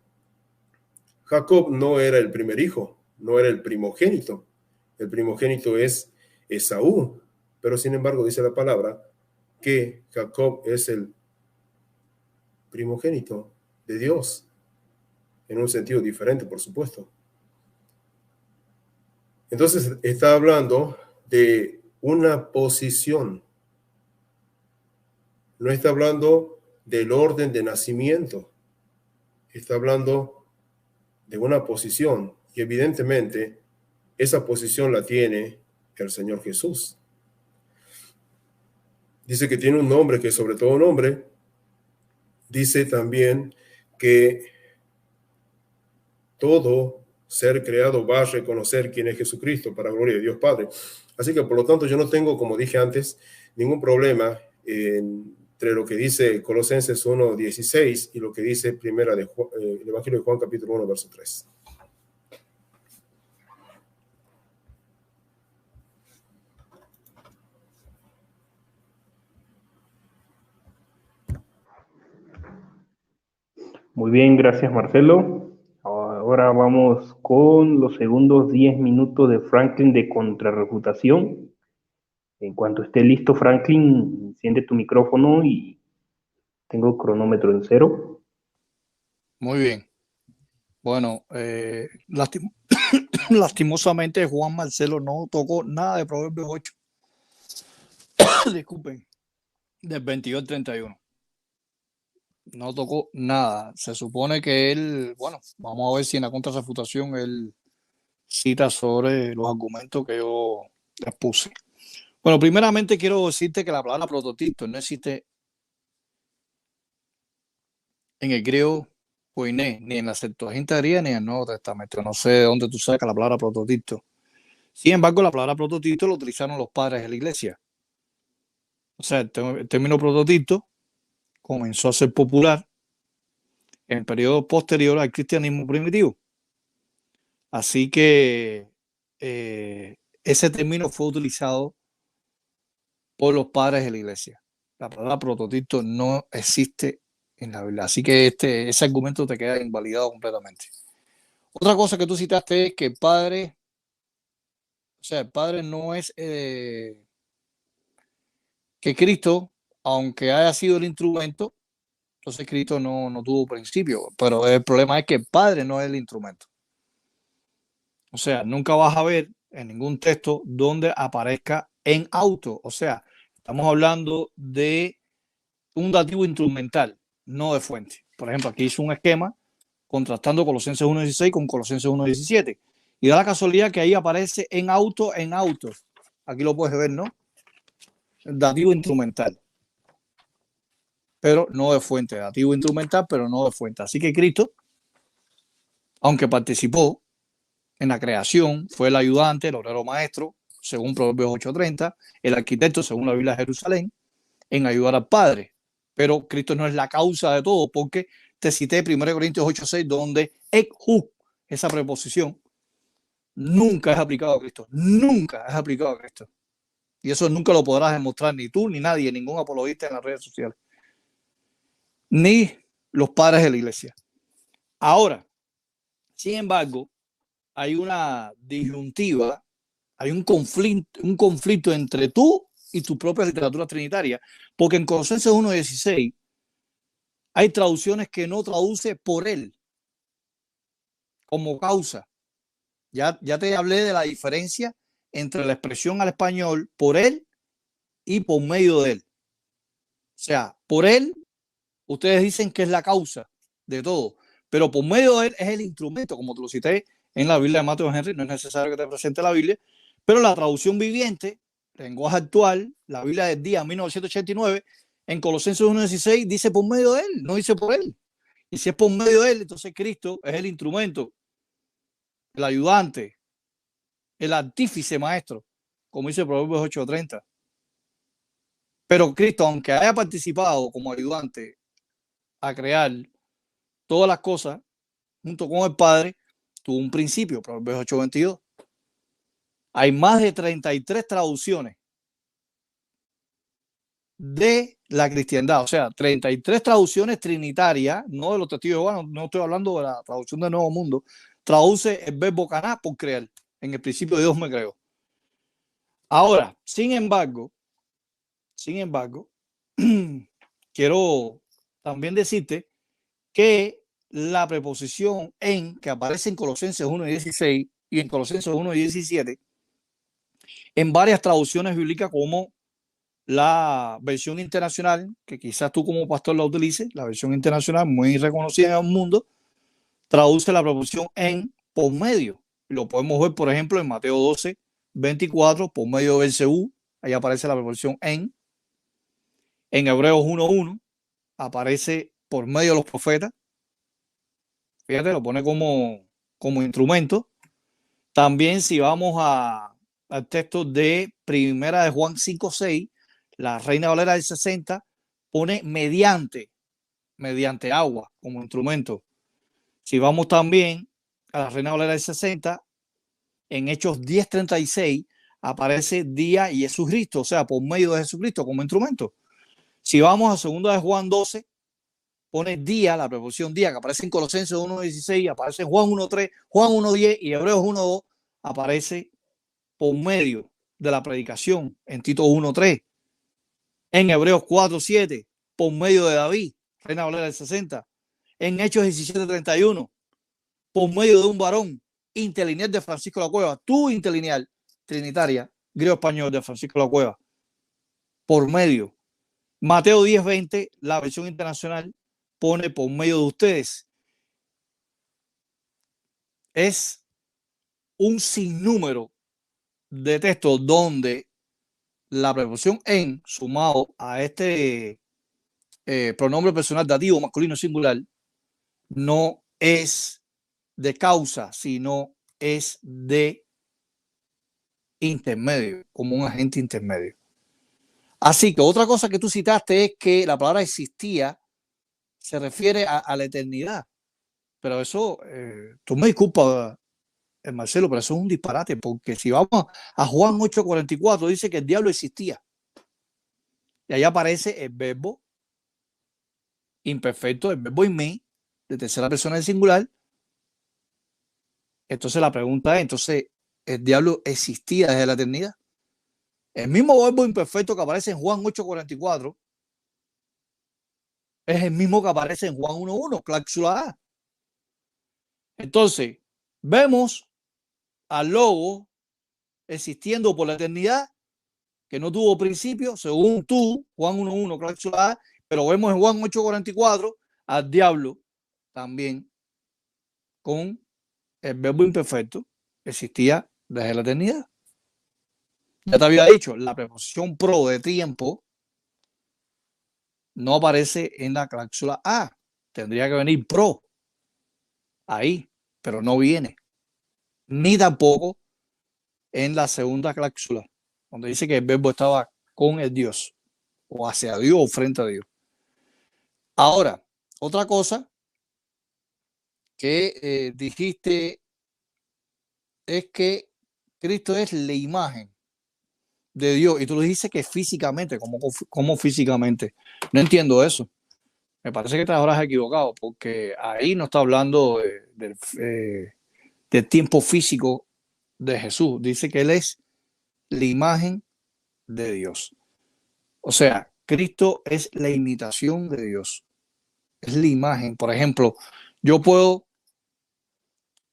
Jacob no era el primer hijo, no era el primogénito. El primogénito es Esaú, pero sin embargo dice la palabra que Jacob es el primogénito de Dios, en un sentido diferente, por supuesto. Entonces está hablando de una posición, no está hablando del orden de nacimiento, está hablando de una posición, y evidentemente esa posición la tiene el Señor Jesús. Dice que tiene un nombre que es sobre todo nombre. Dice también que todo ser creado va a reconocer quién es Jesucristo para gloria de Dios Padre. Así que por lo tanto yo no tengo, como dije antes, ningún problema entre lo que dice Colosenses 1:16 y lo que dice el Evangelio de Juan capítulo 1, verso 3. Muy bien, gracias Marcelo. Ahora vamos con los segundos 10 minutos de Franklin de contrarrefutación. En cuanto esté listo, Franklin, enciende tu micrófono y tengo el cronómetro en 0. Muy bien. Bueno, lastimosamente Juan Marcelo no tocó nada de Proverbios 8. Disculpen, del 22 al 31. No tocó nada. Se supone que él, bueno, vamos a ver si en la contrarrefutación él cita sobre los argumentos que yo expuse. Bueno, primeramente quiero decirte que la palabra prototipo no existe en el griego koiné, ni en la Septuaginta griega, ni en el Nuevo Testamento. No sé de dónde tú sacas la palabra prototipo. Sin embargo, la palabra prototito lo utilizaron los padres de la iglesia. O sea, el término prototito comenzó a ser popular en el periodo posterior al cristianismo primitivo. Así que ese término fue utilizado por los padres de la iglesia. La palabra prototito no existe en la Biblia. Así que ese argumento te queda invalidado completamente. Otra cosa que tú citaste es que el padre no es que Cristo, aunque haya sido el instrumento, entonces Cristo no tuvo principio. Pero el problema es que el padre no es el instrumento. O sea, nunca vas a ver en ningún texto donde aparezca en auto. O sea, estamos hablando de un dativo instrumental, no de fuente. Por ejemplo, aquí hice un esquema contrastando Colosenses 1.16 con Colosenses 1.17. Y da la casualidad que ahí aparece en auto. Aquí lo puedes ver, ¿no? El dativo instrumental, pero no de fuente. Dativo instrumental, pero no de fuente. Así que Cristo, aunque participó en la creación, fue el ayudante, el obrero maestro, según Proverbios 8:30, el arquitecto, según la Biblia de Jerusalén, en ayudar al Padre. Pero Cristo no es la causa de todo, porque te cité 1 Corintios 8:6, donde ek-hu, esa preposición, nunca es aplicado a Cristo. Nunca es aplicado a Cristo. Y eso nunca lo podrás demostrar ni tú, ni nadie, ningún apologista en las redes sociales, ni los padres de la iglesia. Ahora, sin embargo, hay una disyuntiva, hay un conflicto entre tú y tu propia literatura trinitaria, porque en Colosenses 1.16 hay traducciones que no traduce por él como causa. Ya te hablé de la diferencia entre la expresión al español por él y por medio de él. O sea, por él, ustedes dicen que es la causa de todo, pero por medio de él es el instrumento, como te lo cité en la Biblia de Matthew Henry. No es necesario que te presente la Biblia, pero la traducción viviente, lenguaje actual, la Biblia del día 1989, en Colosenses 1.16 dice por medio de él, no dice por él. Y si es por medio de él, entonces Cristo es el instrumento, el ayudante, el artífice maestro, como dice Proverbios 8:30. Pero Cristo, aunque haya participado como ayudante a crear todas las cosas junto con el Padre, tuvo un principio, Proverbios 8:22. Hay más de 33 traducciones de la cristiandad, o sea, 33 traducciones trinitarias, no de los testigos de Jehová, no estoy hablando de la traducción del Nuevo Mundo. Traduce el verbo caná por crear. En el principio Dios me creó. Ahora, sin embargo, quiero también decirte que la preposición en, que aparece en Colosenses 1.16 y en Colosenses 1.17, en varias traducciones bíblicas, como la versión internacional, que quizás tú como pastor la utilices, la versión internacional muy reconocida en el mundo, traduce la preposición en por medio. Lo podemos ver, por ejemplo, en Mateo 12:24, por medio de Belcebú, ahí aparece la preposición en. En Hebreos 1:1 aparece por medio de los profetas. Fíjate, lo pone como instrumento. También si vamos al texto de Primera de Juan 5:6, la Reina Valera del 60 pone mediante agua como instrumento. Si vamos también a la Reina Valera del 60, en Hechos 10:36 aparece día y Jesucristo, o sea, por medio de Jesucristo como instrumento. Si vamos a Segunda de Juan 12, pone día, la preposición día, que aparece en Colosenses 1.16, aparece en Juan 1.3, Juan 1.10 y Hebreos 1.2, aparece por medio de la predicación en Tito 1.3. En Hebreos 4.7, por medio de David, Reina Valera del 60. En Hechos 17.31, por medio de un varón interlineal de Francisco de la Cueva, tu interlineal trinitaria, griego-español de Francisco de la Cueva, por medio. Mateo 10:20, la versión internacional, pone por medio de ustedes. Es un sinnúmero de textos donde la preposición en, sumado a este pronombre personal dativo masculino singular, no es de causa, sino es de intermedio, como un agente intermedio. Así que otra cosa que tú citaste es que la palabra existía se refiere a la eternidad. Pero eso, tú me disculpas, Marcelo, pero eso es un disparate, porque si vamos a Juan 8:44, dice que el diablo existía. Y ahí aparece el verbo imperfecto, el verbo mí, de tercera persona del singular. Entonces la pregunta es, entonces, ¿el diablo existía desde la eternidad? El mismo verbo imperfecto que aparece en Juan 8:44 es el mismo que aparece en Juan 1:1, cláusula A. Entonces, vemos al Logo existiendo por la eternidad, que no tuvo principio, según tú, Juan 1:1, cláusula A, pero vemos en Juan 8:44 al diablo también con el verbo imperfecto, existía desde la eternidad. Ya te había dicho, la preposición pro de tiempo no aparece en la cláusula A. Tendría que venir pro ahí, pero no viene. Ni tampoco en la segunda cláusula, donde dice que el verbo estaba con el Dios, o hacia Dios o frente a Dios. Ahora, otra cosa que dijiste es que Cristo es la imagen de Dios, y tú lo dices que físicamente, ¿cómo físicamente? No entiendo eso. Me parece que te habrás equivocado, porque ahí no está hablando del tiempo físico de Jesús. Dice que Él es la imagen de Dios. O sea, Cristo es la imitación de Dios. Es la imagen. Por ejemplo, yo puedo,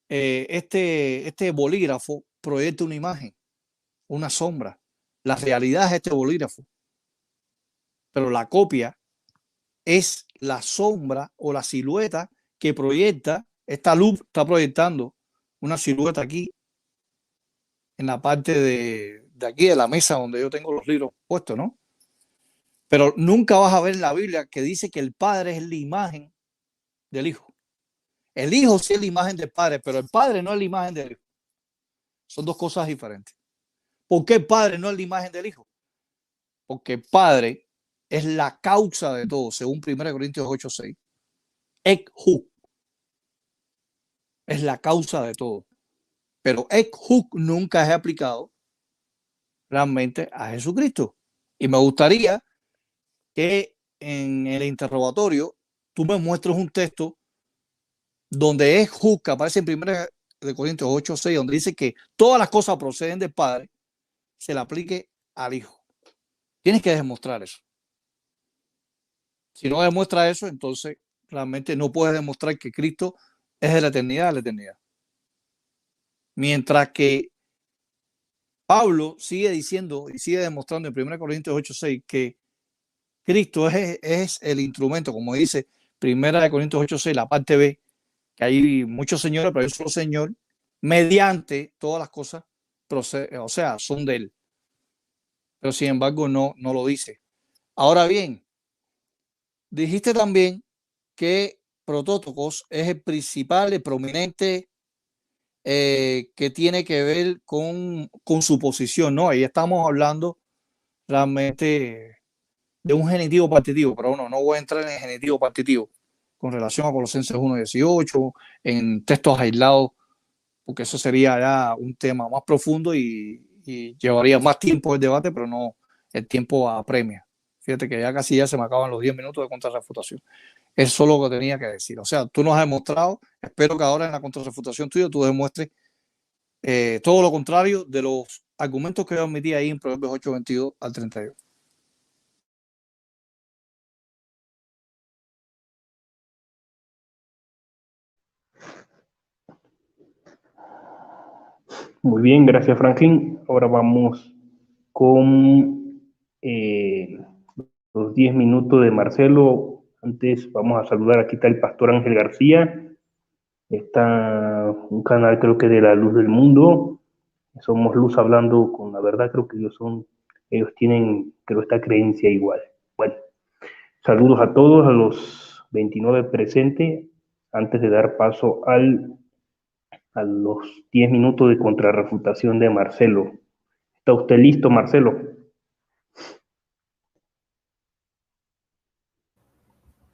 este bolígrafo proyecta una imagen, una sombra. La realidad es este bolígrafo, pero la copia es la sombra o la silueta que proyecta. Esta luz está proyectando una silueta aquí en la parte de aquí de la mesa donde yo tengo los libros puestos, ¿no? Pero nunca vas a ver en la Biblia que dice que el Padre es la imagen del Hijo. El Hijo sí es la imagen del Padre, pero el Padre no es la imagen del Hijo. Son dos cosas diferentes. ¿Por qué el Padre no es la imagen del Hijo? Porque el Padre es la causa de todo, según 1 Corintios 8:6. Ek hu es la causa de todo. Pero ek hu nunca es aplicado realmente a Jesucristo. Y me gustaría que en el interrogatorio tú me muestres un texto donde es hu, que aparece en 1 Corintios 8:6, donde dice que todas las cosas proceden del Padre, se le aplique al Hijo. Tienes que demostrar eso. Si no demuestra eso, entonces realmente no puedes demostrar que Cristo es de la eternidad a la eternidad. Mientras que Pablo sigue diciendo y sigue demostrando en 1 Corintios 8:6 que Cristo es el instrumento, como dice 1 Corintios 8:6, la parte B, que hay muchos señores, pero hay un solo Señor, mediante todas las cosas, o sea, son de Él. Pero sin embargo no lo dice. Ahora bien, dijiste también que Protótocos es el principal, el prominente, que tiene que ver con su posición, ¿no? Ahí estamos hablando realmente de un genitivo partitivo, pero no voy a entrar en el genitivo partitivo con relación a Colosenses 1:18, en textos aislados, porque eso sería ya un tema más profundo y llevaría más tiempo el debate, pero no, el tiempo apremia. Fíjate que ya casi se me acaban los 10 minutos de contrarrefutación. Eso es lo que tenía que decir. O sea, tú nos has demostrado, espero que ahora en la contrarrefutación tuya tú demuestres todo lo contrario de los argumentos que yo admití ahí en Proverbios 8:22 al 32. Muy bien, gracias Franklin. Ahora vamos con los 10 minutos de Marcelo. Antes vamos a saludar, aquí está el pastor Ángel García. Está un canal, creo que de la Luz del Mundo. Somos Luz Hablando con la Verdad. Creo que ellos tienen, creo, esta creencia igual. Bueno, saludos a todos, a los 29 presentes. Antes de dar paso a los 10 minutos de contrarrefutación de Marcelo. ¿Está usted listo, Marcelo?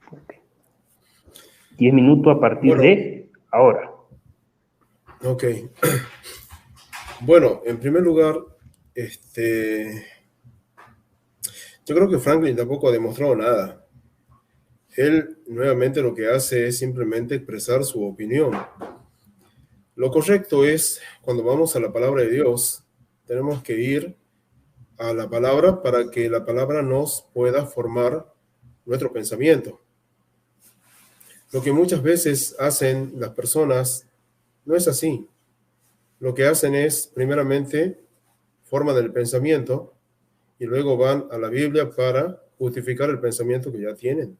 Okay. 10 minutos a partir de ahora. Ok. Bueno, en primer lugar, yo creo que Franklin tampoco ha demostrado nada. Él nuevamente lo que hace es simplemente expresar su opinión. Lo correcto es, cuando vamos a la palabra de Dios, tenemos que ir a la palabra para que la palabra nos pueda formar nuestro pensamiento. Lo que muchas veces hacen las personas no es así. Lo que hacen es, primeramente, forman el pensamiento y luego van a la Biblia para justificar el pensamiento que ya tienen.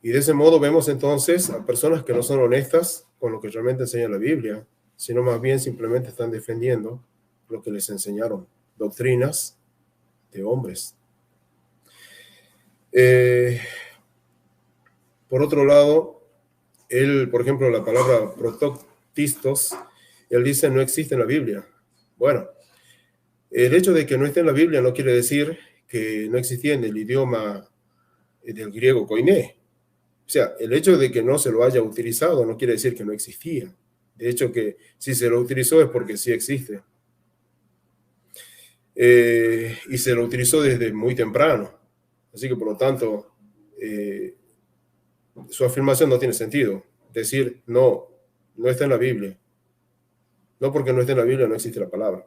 Y de ese modo vemos entonces a personas que no son honestas con lo que realmente enseña la Biblia, sino más bien simplemente están defendiendo lo que les enseñaron, doctrinas de hombres. Por otro lado, él, por ejemplo, la palabra protoctistos, él dice no existe en la Biblia. Bueno, el hecho de que no esté en la Biblia no quiere decir que no existía en el idioma del griego koiné. O sea, el hecho de que no se lo haya utilizado no quiere decir que no existía. De hecho, que si se lo utilizó es porque sí existe. Y se lo utilizó desde muy temprano. Así que, por lo tanto, su afirmación no tiene sentido. Decir, no está en la Biblia. No porque no esté en la Biblia no existe la palabra.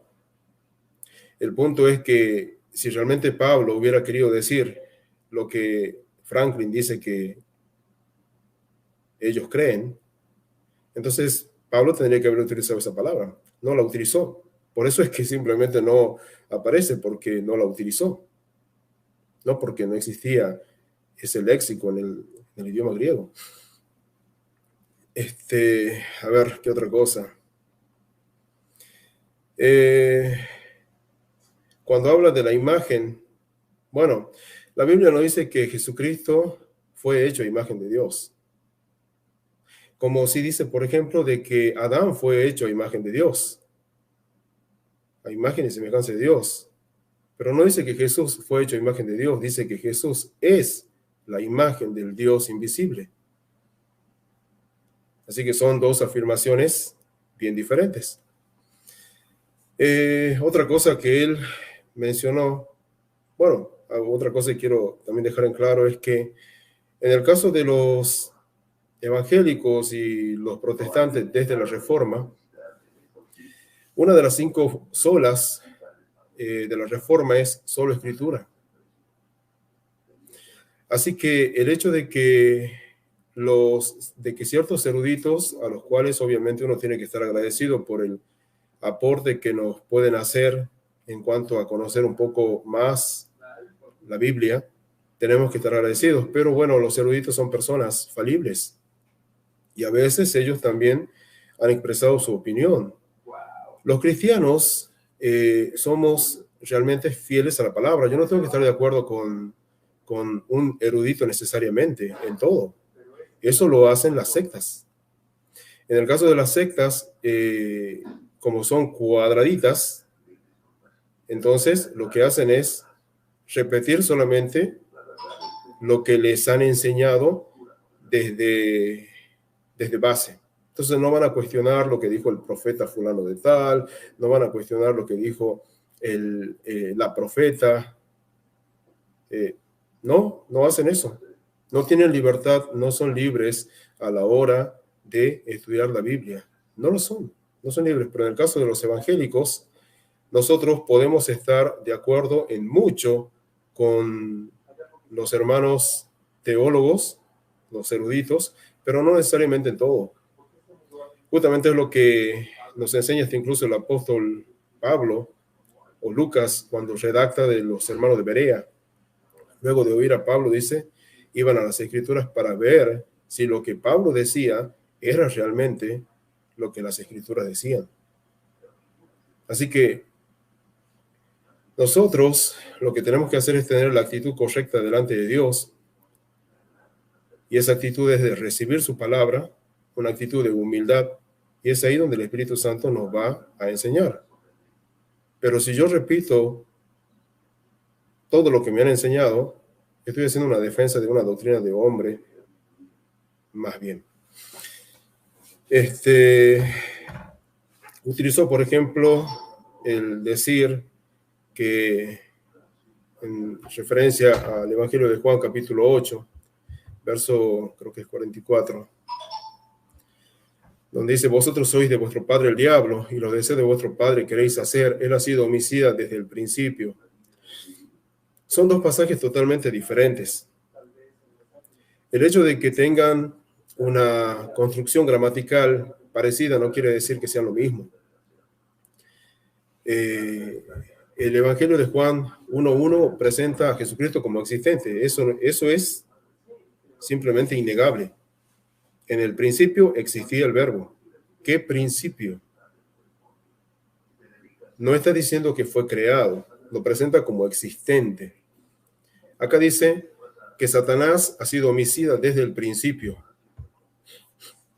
El punto es que si realmente Pablo hubiera querido decir lo que Franklin dice que ellos creen, entonces Pablo tendría que haber utilizado esa palabra. No la utilizó. Por eso es que simplemente no aparece, porque no la utilizó. No porque no existía ese léxico en el idioma griego. A ver, ¿qué otra cosa? Cuando habla de la imagen, bueno, la Biblia nos dice que Jesucristo fue hecho a imagen de Dios. Como si dice, por ejemplo, de que Adán fue hecho a imagen de Dios, a imagen y semejanza de Dios. Pero no dice que Jesús fue hecho a imagen de Dios, dice que Jesús es la imagen del Dios invisible. Así que son dos afirmaciones bien diferentes. Otra cosa que él mencionó, bueno, otra cosa que quiero también dejar en claro es que en el caso de los evangélicos y los protestantes desde la Reforma, una de las 5 solas de la Reforma es solo Escritura. Así que el hecho de que ciertos eruditos, a los cuales obviamente uno tiene que estar agradecido por el aporte que nos pueden hacer en cuanto a conocer un poco más la Biblia, tenemos que estar agradecidos. Pero bueno, los eruditos son personas falibles y a veces ellos también han expresado su opinión. Los cristianos somos realmente fieles a la palabra. Yo no tengo que estar de acuerdo con un erudito necesariamente en todo. Eso lo hacen las sectas. En el caso de las sectas, como son cuadraditas, entonces lo que hacen es repetir solamente lo que les han enseñado desde base. Entonces no van a cuestionar lo que dijo el profeta fulano de tal, no van a cuestionar lo que dijo la profeta. No hacen eso. No tienen libertad, no son libres a la hora de estudiar la Biblia. No son libres. Pero en el caso de los evangélicos, nosotros podemos estar de acuerdo en mucho con los hermanos teólogos, los eruditos, pero no necesariamente en todo. Justamente es lo que nos enseña incluso el apóstol Pablo o Lucas cuando redacta de los hermanos de Berea. Luego de oír a Pablo, dice, iban a las Escrituras para ver si lo que Pablo decía era realmente lo que las Escrituras decían. Así que nosotros lo que tenemos que hacer es tener la actitud correcta delante de Dios, y esa actitud es de recibir su palabra, una actitud de humildad, y es ahí donde el Espíritu Santo nos va a enseñar. Pero si yo repito todo lo que me han enseñado, estoy haciendo una defensa de una doctrina de hombre, más bien. Utilizó, por ejemplo, el decir que, en referencia al Evangelio de Juan, capítulo 8, verso, creo que es 44, donde dice: vosotros sois de vuestro padre el diablo, y los deseos de vuestro padre queréis hacer. Él ha sido homicida desde el principio. Son dos pasajes totalmente diferentes. El hecho de que tengan una construcción gramatical parecida no quiere decir que sean lo mismo. El Evangelio de Juan 1.1 presenta a Jesucristo como existente. Eso es simplemente innegable. En el principio existía el verbo. ¿Qué principio? No está diciendo que fue creado, lo presenta como existente. Acá dice que Satanás ha sido homicida desde el principio.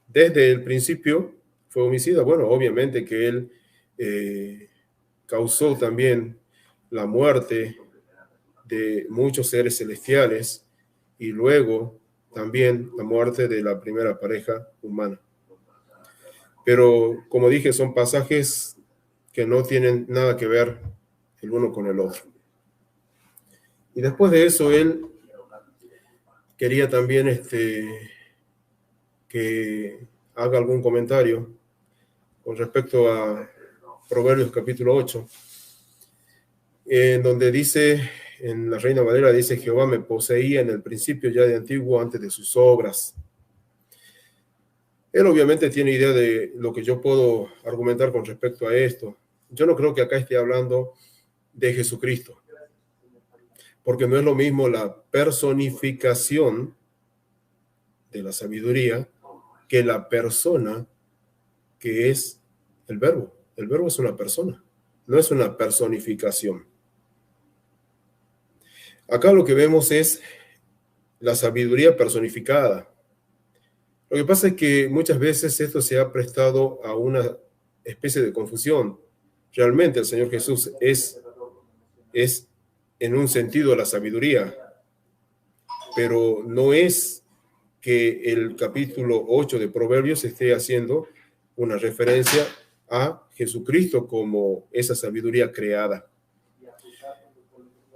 Desde el principio fue homicida. Bueno, obviamente que él causó también la muerte de muchos seres celestiales y luego también la muerte de la primera pareja humana. Pero, como dije, son pasajes que no tienen nada que ver el uno con el otro. Y después de eso, él quería también que haga algún comentario con respecto a Proverbios capítulo 8, en donde dice, en la Reina Valera dice: Jehová me poseía en el principio, ya de antiguo, antes de sus obras. Él obviamente tiene idea de lo que yo puedo argumentar con respecto a esto. Yo no creo que acá esté hablando de Jesucristo, porque no es lo mismo la personificación de la sabiduría que la persona que es el verbo. El verbo es una persona, no es una personificación. Acá lo que vemos es la sabiduría personificada. Lo que pasa es que muchas veces esto se ha prestado a una especie de confusión. Realmente el Señor Jesús es en un sentido la sabiduría, pero no es que el capítulo 8 de Proverbios esté haciendo una referencia a Jesucristo como esa sabiduría creada.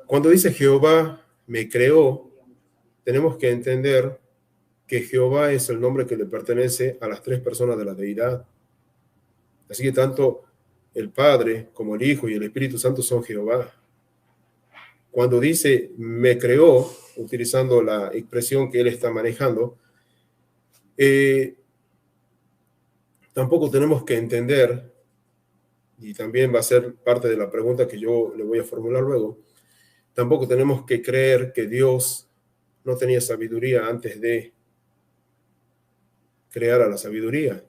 Cuando dice Jehová me creó, tenemos que entender que Jehová es el nombre que le pertenece a las tres personas de la deidad. Así que tanto el Padre como el Hijo y el Espíritu Santo son Jehová. Cuando dice me creó, utilizando la expresión que él está manejando, tampoco tenemos que entender, y también va a ser parte de la pregunta que yo le voy a formular luego, tampoco tenemos que creer que Dios no tenía sabiduría antes de crear a la sabiduría.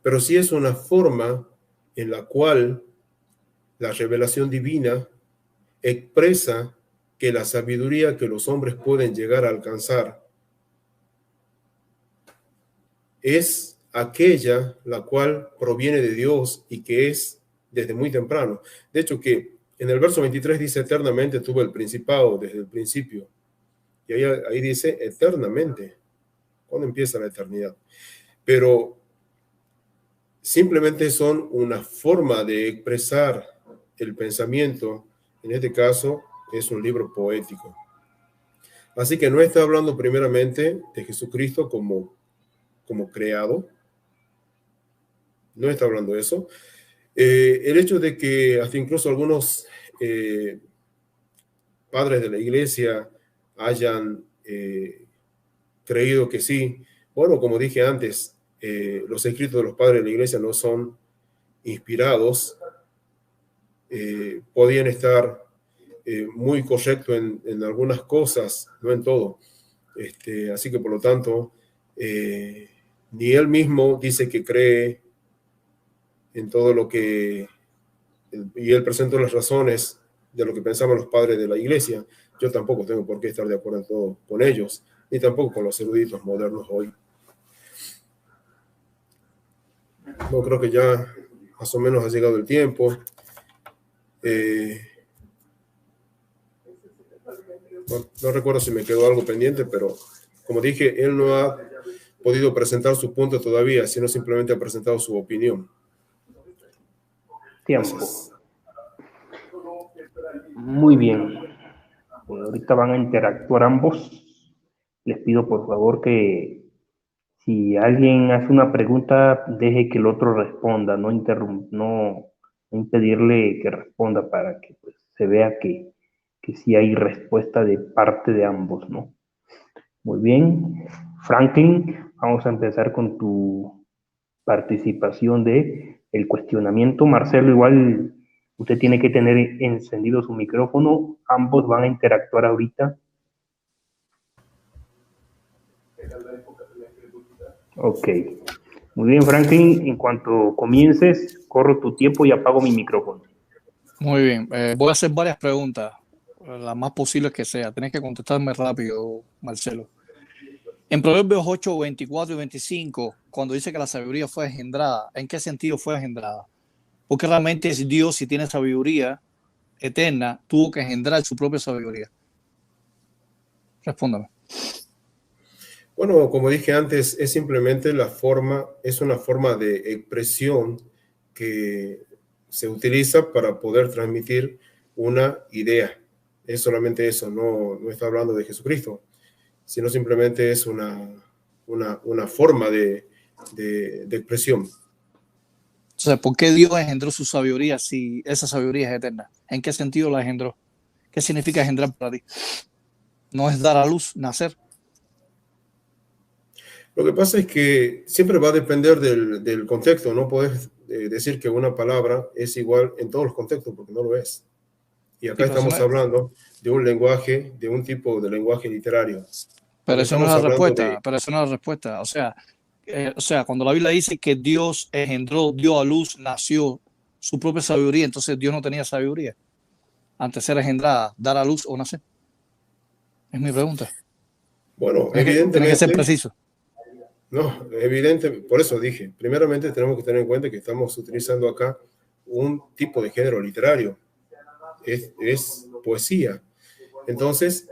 Pero sí es una forma en la cual la revelación divina expresa que la sabiduría que los hombres pueden llegar a alcanzar es aquella la cual proviene de Dios y que es desde muy temprano. De hecho, que en el verso 23 dice eternamente tuvo el principado desde el principio. Y ahí dice eternamente. ¿Cuándo empieza la eternidad? Pero simplemente son una forma de expresar el pensamiento. En este caso es un libro poético. Así que no está hablando primeramente de Jesucristo como creado. No está hablando de eso. El hecho de que hasta incluso algunos padres de la iglesia hayan creído que sí. Bueno, como dije antes, los escritos de los padres de la iglesia no son inspirados. Podían estar muy correctos en algunas cosas, no en todo. Así que por lo tanto, ni él mismo dice que cree en todo lo que, y él presentó las razones de lo que pensaban los padres de la iglesia. Yo tampoco tengo por qué estar de acuerdo en todo con ellos, ni tampoco con los eruditos modernos hoy. No, creo que ya más o menos ha llegado el tiempo. No recuerdo si me quedó algo pendiente, pero como dije, él no ha podido presentar su punto todavía, sino simplemente ha presentado su opinión. Tiempo. Gracias. Muy bien. Ahorita van a interactuar ambos. Les pido por favor que si alguien hace una pregunta, deje que el otro responda, no impedirle que responda para que pues, se vea que sí hay respuesta de parte de ambos, ¿no? Muy bien. Franklin, vamos a empezar con tu participación de el cuestionamiento. Marcelo, igual usted tiene que tener encendido su micrófono. Ambos van a interactuar ahorita. Ok. Muy bien, Franklin. En cuanto comiences, corro tu tiempo y apago mi micrófono. Muy bien. Voy a hacer varias preguntas, las más posibles que sea. Tienes que contestarme rápido, Marcelo. En Proverbios 8, 24 y 25, cuando dice que la sabiduría fue engendrada, ¿en qué sentido fue engendrada? Porque realmente es Dios, si tiene sabiduría eterna, tuvo que engendrar su propia sabiduría. Respóndame. Bueno, como dije antes, es simplemente es una forma de expresión que se utiliza para poder transmitir una idea. Es solamente eso, no está hablando de Jesucristo, sino simplemente es una forma de expresión. O sea, ¿por qué Dios engendró su sabiduría si esa sabiduría es eterna? ¿En qué sentido la engendró? ¿Qué significa engendrar para ti? ¿No es dar a luz, nacer? Lo que pasa es que siempre va a depender del contexto. No puedes decir que una palabra es igual en todos los contextos, porque no lo es. Y acá estamos hablando de un lenguaje, de un tipo de lenguaje literario. Pero eso no es la respuesta. Pero eso no es la respuesta. O sea, cuando la Biblia dice que Dios engendró, dio a luz, nació su propia sabiduría, entonces Dios no tenía sabiduría antes de ser engendrada, dar a luz o nacer. Es mi pregunta. Bueno, evidentemente. Tiene que ser preciso. No, evidente, por eso dije, primeramente tenemos que tener en cuenta que estamos utilizando acá un tipo de género literario, es poesía. Entonces,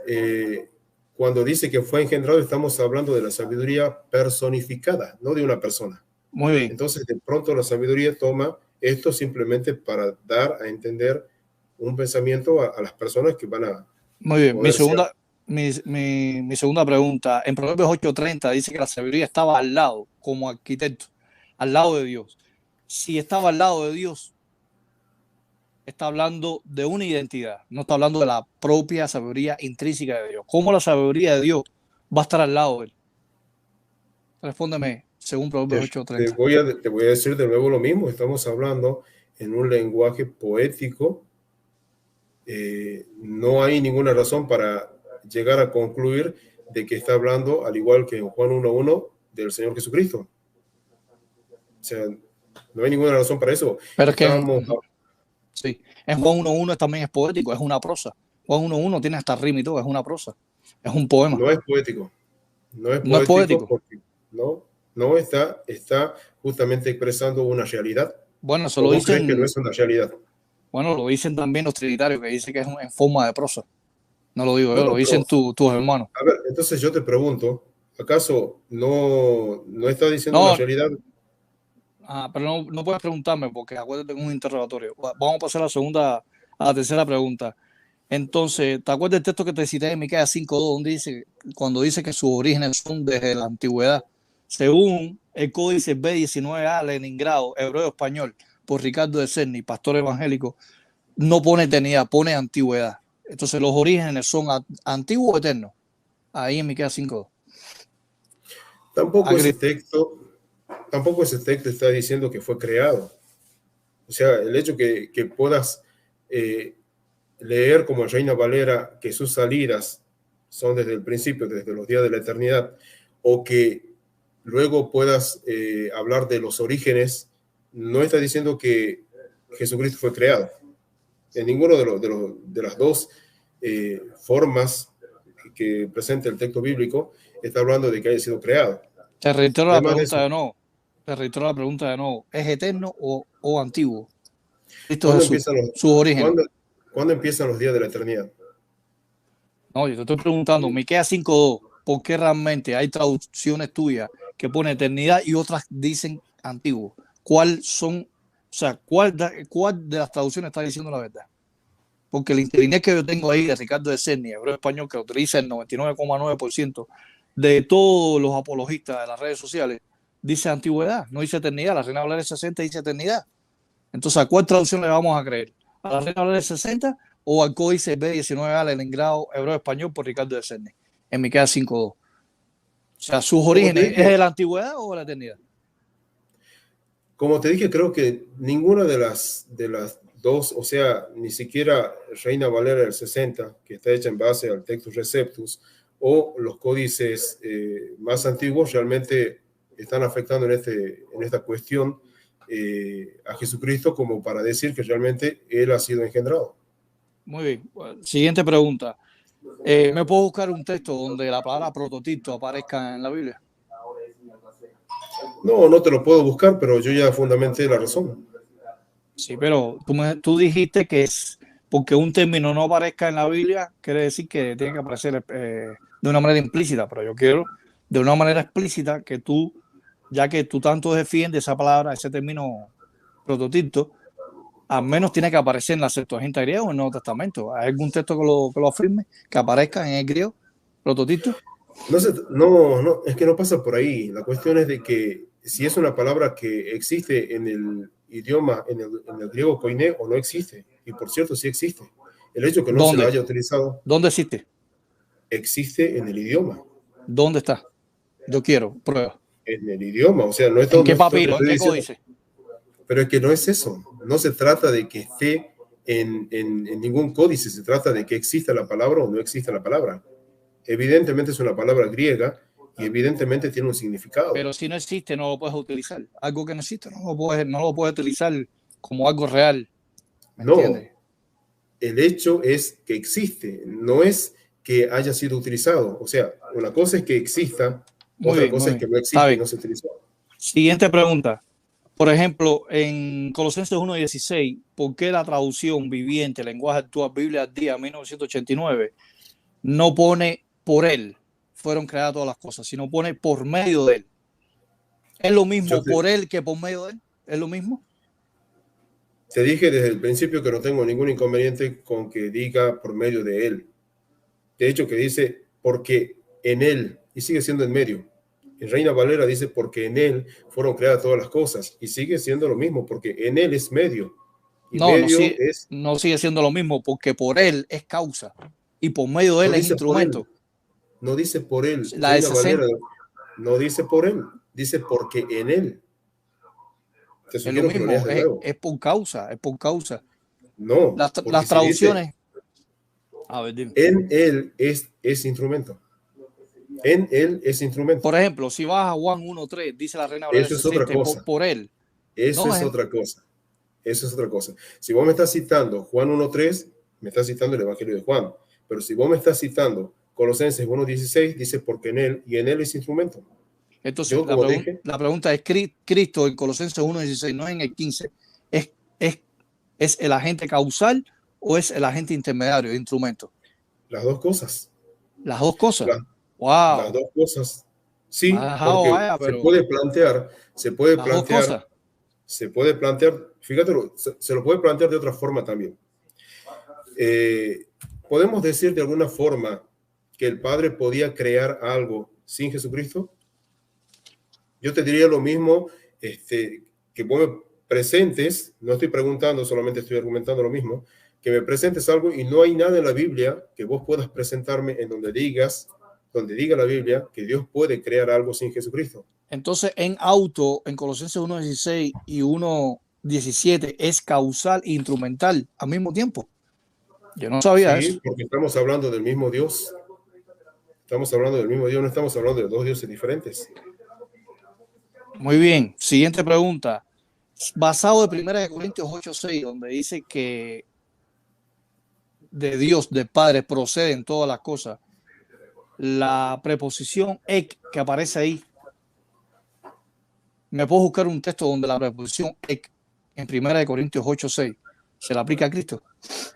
cuando dice que fue engendrado, estamos hablando de la sabiduría personificada, no de una persona. Muy bien. Entonces, de pronto la sabiduría toma esto simplemente para dar a entender un pensamiento a las personas que van a... Muy bien, mi segunda pregunta. En Proverbios 8:30 dice que la sabiduría estaba al lado, como arquitecto, al lado de Dios. Si estaba al lado de Dios, está hablando de una identidad, no está hablando de la propia sabiduría intrínseca de Dios. ¿Cómo la sabiduría de Dios va a estar al lado de él? Respóndeme, según Proverbios 8:30. Te voy a decir de nuevo lo mismo. Estamos hablando en un lenguaje poético. No hay ninguna razón para llegar a concluir de que está hablando, al igual que en Juan 1:1, del Señor Jesucristo. O sea, no hay ninguna razón para eso. Pero es que sí, en Juan 1:1 también es poético, es una prosa. Juan 1:1 tiene hasta rima y todo, es una prosa, es un poema. No es poético. No es poético. Porque no está justamente expresando una realidad. Bueno, eso lo dicen que no es una realidad. Bueno, lo dicen también los trinitarios, que dicen que es en forma de prosa. No lo digo yo, lo dicen tus hermanos. A ver, entonces yo te pregunto, ¿acaso no está diciendo una realidad? Pero no puedes preguntarme porque acuérdate que es un interrogatorio. Vamos a pasar a la tercera pregunta. Entonces, ¿te acuerdas del texto que te cité en Miqueas 5:2, donde cuando dice que sus orígenes son desde la antigüedad? Según el códice B19A, Leningrado, hebreo español, por Ricardo de Cerny, pastor evangélico, no pone eternidad, pone antigüedad. Entonces los orígenes son antiguos o eternos. Ahí en Miqueas 5:2. Tampoco ese texto está diciendo que fue creado. O sea, el hecho que puedas leer como Reina Valera que sus salidas son desde el principio, desde los días de la eternidad, o que luego puedas hablar de los orígenes, no está diciendo que Jesucristo fue creado. En ninguno de las dos formas que presenta el texto bíblico está hablando de que haya sido creado. Te reitero la pregunta de nuevo. ¿Es eterno o antiguo? Cristo Jesús, sus orígenes. ¿Cuándo empiezan los días de la eternidad? No, yo te estoy preguntando, Miqueas 5:2, ¿por qué realmente hay traducciones tuyas que ponen eternidad y otras dicen antiguo? ¿Cuál de las traducciones está diciendo la verdad? Porque el internet que yo tengo ahí de Ricardo de Cerny, hebreo español, que utiliza el 99,9% de todos los apologistas de las redes sociales, dice antigüedad, no dice eternidad. La Reina Valera 60 dice eternidad. Entonces, ¿a cuál traducción le vamos a creer? ¿A la Reina Valera 60 o al Códice B19A Leningrado hebreo español por Ricardo de Cerny en Miqueas 5:2? O sea, ¿sus orígenes es de la antigüedad o de la eternidad? Como te dije, creo que ninguna de las dos, o sea, ni siquiera Reina Valera del 60, que está hecha en base al Textus Receptus, o los códices más antiguos realmente están afectando en esta cuestión a Jesucristo como para decir que realmente Él ha sido engendrado. Muy bien. Bueno, siguiente pregunta. ¿Me puedo buscar un texto donde la palabra prototipo aparezca en la Biblia? No te lo puedo buscar, pero yo ya fundamenté la razón. Sí, pero tú dijiste que es porque un término no aparezca en la Biblia, quiere decir que tiene que aparecer de una manera implícita, pero yo quiero de una manera explícita que tú, ya que tú tanto defiendes esa palabra, ese término prototipo, al menos tiene que aparecer en la Septuaginta griega o en el Nuevo Testamento. ¿Hay algún texto que lo afirme, que aparezca en el griego, prototipo? No, es que no pasa por ahí. La cuestión es de que si es una palabra que existe en el idioma, en el griego koiné, o no existe. Y por cierto, sí existe. El hecho que no se lo haya utilizado. ¿Dónde existe? Existe en el idioma. ¿Dónde está? Yo quiero prueba. En el idioma, o sea, no es ¿En qué papiro? ¿En qué códice? Pero es que no es eso. No se trata de que esté en ningún códice. Se trata de que exista la palabra o no exista la palabra. Evidentemente es una palabra griega y evidentemente tiene un significado. Pero si no existe, no lo puedes utilizar. Algo que no existe, no lo puedes utilizar como algo real. No, el hecho es que existe, no es que haya sido utilizado. O sea, una cosa es que exista, otra cosa es que no existe y no se utilizó. Siguiente pregunta. Por ejemplo, en Colosenses 1:16, ¿por qué la traducción viviente, lenguaje actual, Biblia al día, 1989, no pone por él fueron creadas todas las cosas, sino pone por medio de él? ¿Es lo mismo por él que por medio de él? ¿Es lo mismo? Te dije desde el principio que no tengo ningún inconveniente con que diga por medio de él. De hecho, que dice porque en él, y sigue siendo en medio. En Reina Valera dice porque en él fueron creadas todas las cosas, y sigue siendo lo mismo, porque en él es medio. Y no sigue siendo lo mismo, porque por él es causa, y por medio de él es instrumento. No dice por él. La Reina Valera no dice por él, dice porque en él. Es lo mismo, es por causa, es por causa. No. Las traducciones. A ver, dime. En él es instrumento. En él es instrumento. Por ejemplo, si vas a Juan 1:3, dice la Reina Valera, eso es otra cosa. Por él. Eso es otra cosa. Eso es otra cosa. Si vos me estás citando Juan 1:3, me estás citando el Evangelio de Juan. Pero si vos me estás citando Colosenses 1:16, dice porque en él, y en él es instrumento. Entonces, la pregunta es, Cristo en Colosenses 1:16, no en el 15, ¿es el agente causal o es el agente intermediario, instrumento? Las dos cosas. Las dos cosas. Wow. Las dos cosas. Sí, porque se puede plantear, fíjate, se lo puede plantear de otra forma también. ¿Podemos decir de alguna forma que el Padre podía crear algo sin Jesucristo? Yo te diría lo mismo, que vos me presentes, no estoy preguntando, solamente estoy argumentando lo mismo, que me presentes algo y no hay nada en la Biblia que vos puedas presentarme en donde diga la Biblia que Dios puede crear algo sin Jesucristo. Entonces, en Colosenses 1:16 y 1:17 es causal e instrumental al mismo tiempo. Yo no sabía eso. Sí, porque estamos hablando del mismo Dios. Estamos hablando del mismo Dios, no estamos hablando de dos dioses diferentes. Muy bien. Siguiente pregunta. Basado de 1 Corintios 8:6, donde dice que de Dios, del Padre, proceden todas las cosas. La preposición ek que aparece ahí. ¿Me puedo buscar un texto donde la preposición ek en 1 Corintios 8:6 se le aplica a Cristo.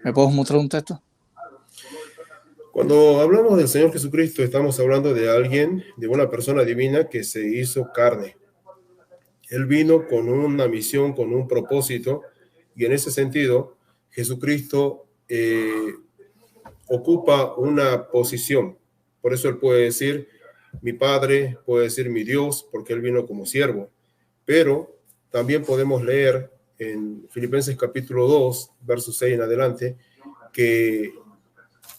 ¿Me puedes mostrar un texto? Cuando hablamos del Señor Jesucristo, estamos hablando de alguien, de una persona divina que se hizo carne. Él vino con una misión, con un propósito, y en ese sentido, Jesucristo ocupa una posición. Por eso él puede decir mi Padre, puede decir mi Dios, porque él vino como siervo. Pero también podemos leer en Filipenses capítulo 2, verso 6 en adelante, que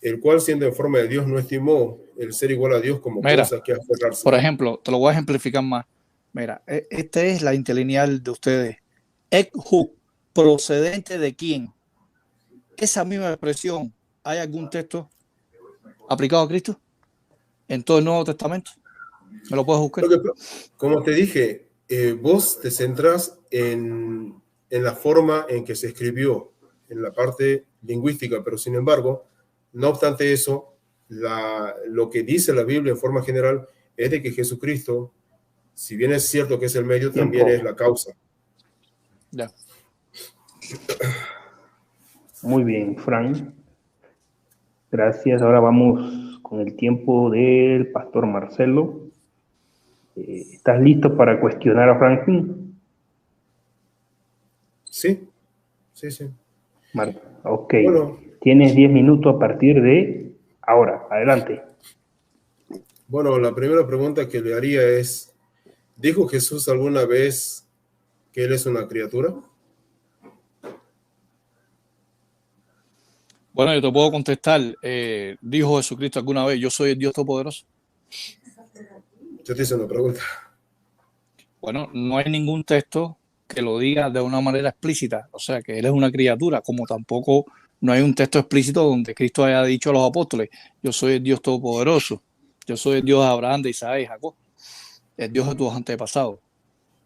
el cual siendo en forma de Dios no estimó el ser igual a Dios como cosa que aferrarse. Por ejemplo, te lo voy a ejemplificar más. Mira, esta es la interlineal de ustedes. Ek-hu, ¿procedente de quién? Esa misma expresión, ¿hay algún texto aplicado a Cristo en todo el Nuevo Testamento? ¿Me lo puedes buscar? Como te dije, vos te centrás en la forma en que se escribió, en la parte lingüística, pero sin embargo, no obstante eso, lo que dice la Biblia en forma general es de que Jesucristo, si bien es cierto que es el medio, también es la causa. Ya. Muy bien, Frank. Gracias. Ahora vamos con el tiempo del pastor Marcelo. ¿Estás listo para cuestionar a Franklin? Sí. Ok. Bueno, tienes 10 minutos a partir de ahora. Adelante. Bueno, la primera pregunta que le haría es, ¿dijo Jesús alguna vez que él es una criatura? Bueno, yo te puedo contestar. ¿Dijo Jesucristo alguna vez, yo soy el Dios Todopoderoso? Yo te hice una pregunta. Bueno, no hay ningún texto que lo diga de una manera explícita, o sea, que él es una criatura, como tampoco no hay un texto explícito donde Cristo haya dicho a los apóstoles, yo soy el Dios Todopoderoso, yo soy el Dios de Abraham, de Isaac y Jacob, el Dios de tus antepasados.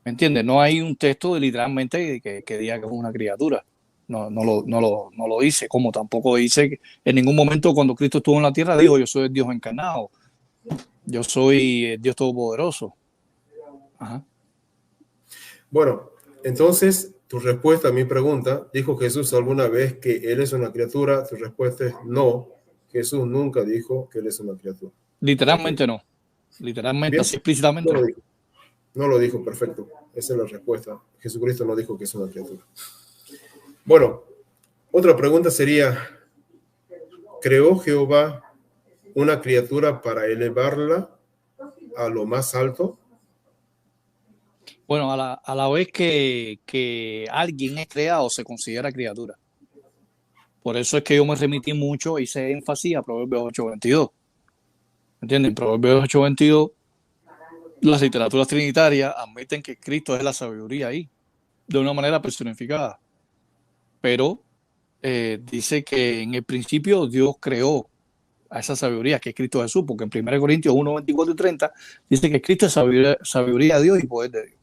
¿Me entiendes? No hay un texto literalmente que diga que es una criatura. No lo dice, como tampoco dice que en ningún momento cuando Cristo estuvo en la tierra dijo yo soy el Dios encarnado, yo soy el Dios Todopoderoso. Ajá. Bueno, entonces tu respuesta a mi pregunta, ¿dijo Jesús alguna vez que él es una criatura? Tu respuesta es no, Jesús nunca dijo que él es una criatura. Literalmente no, literalmente, así explícitamente no. No lo dijo, perfecto, esa es la respuesta. Jesucristo no dijo que es una criatura. Bueno, otra pregunta sería, ¿creó Jehová una criatura para elevarla a lo más alto? Bueno, a la vez que alguien es creado, se considera criatura. Por eso es que yo me remití mucho, hice énfasis a Proverbios 8:22. ¿Entienden? Proverbios 8:22, las literaturas trinitarias admiten que Cristo es la sabiduría ahí, de una manera personificada. Pero dice que en el principio Dios creó a esa sabiduría que es Cristo Jesús, porque en 1 Corintios 1:24 y 30 dice que Cristo es sabiduría de Dios y poder de Dios.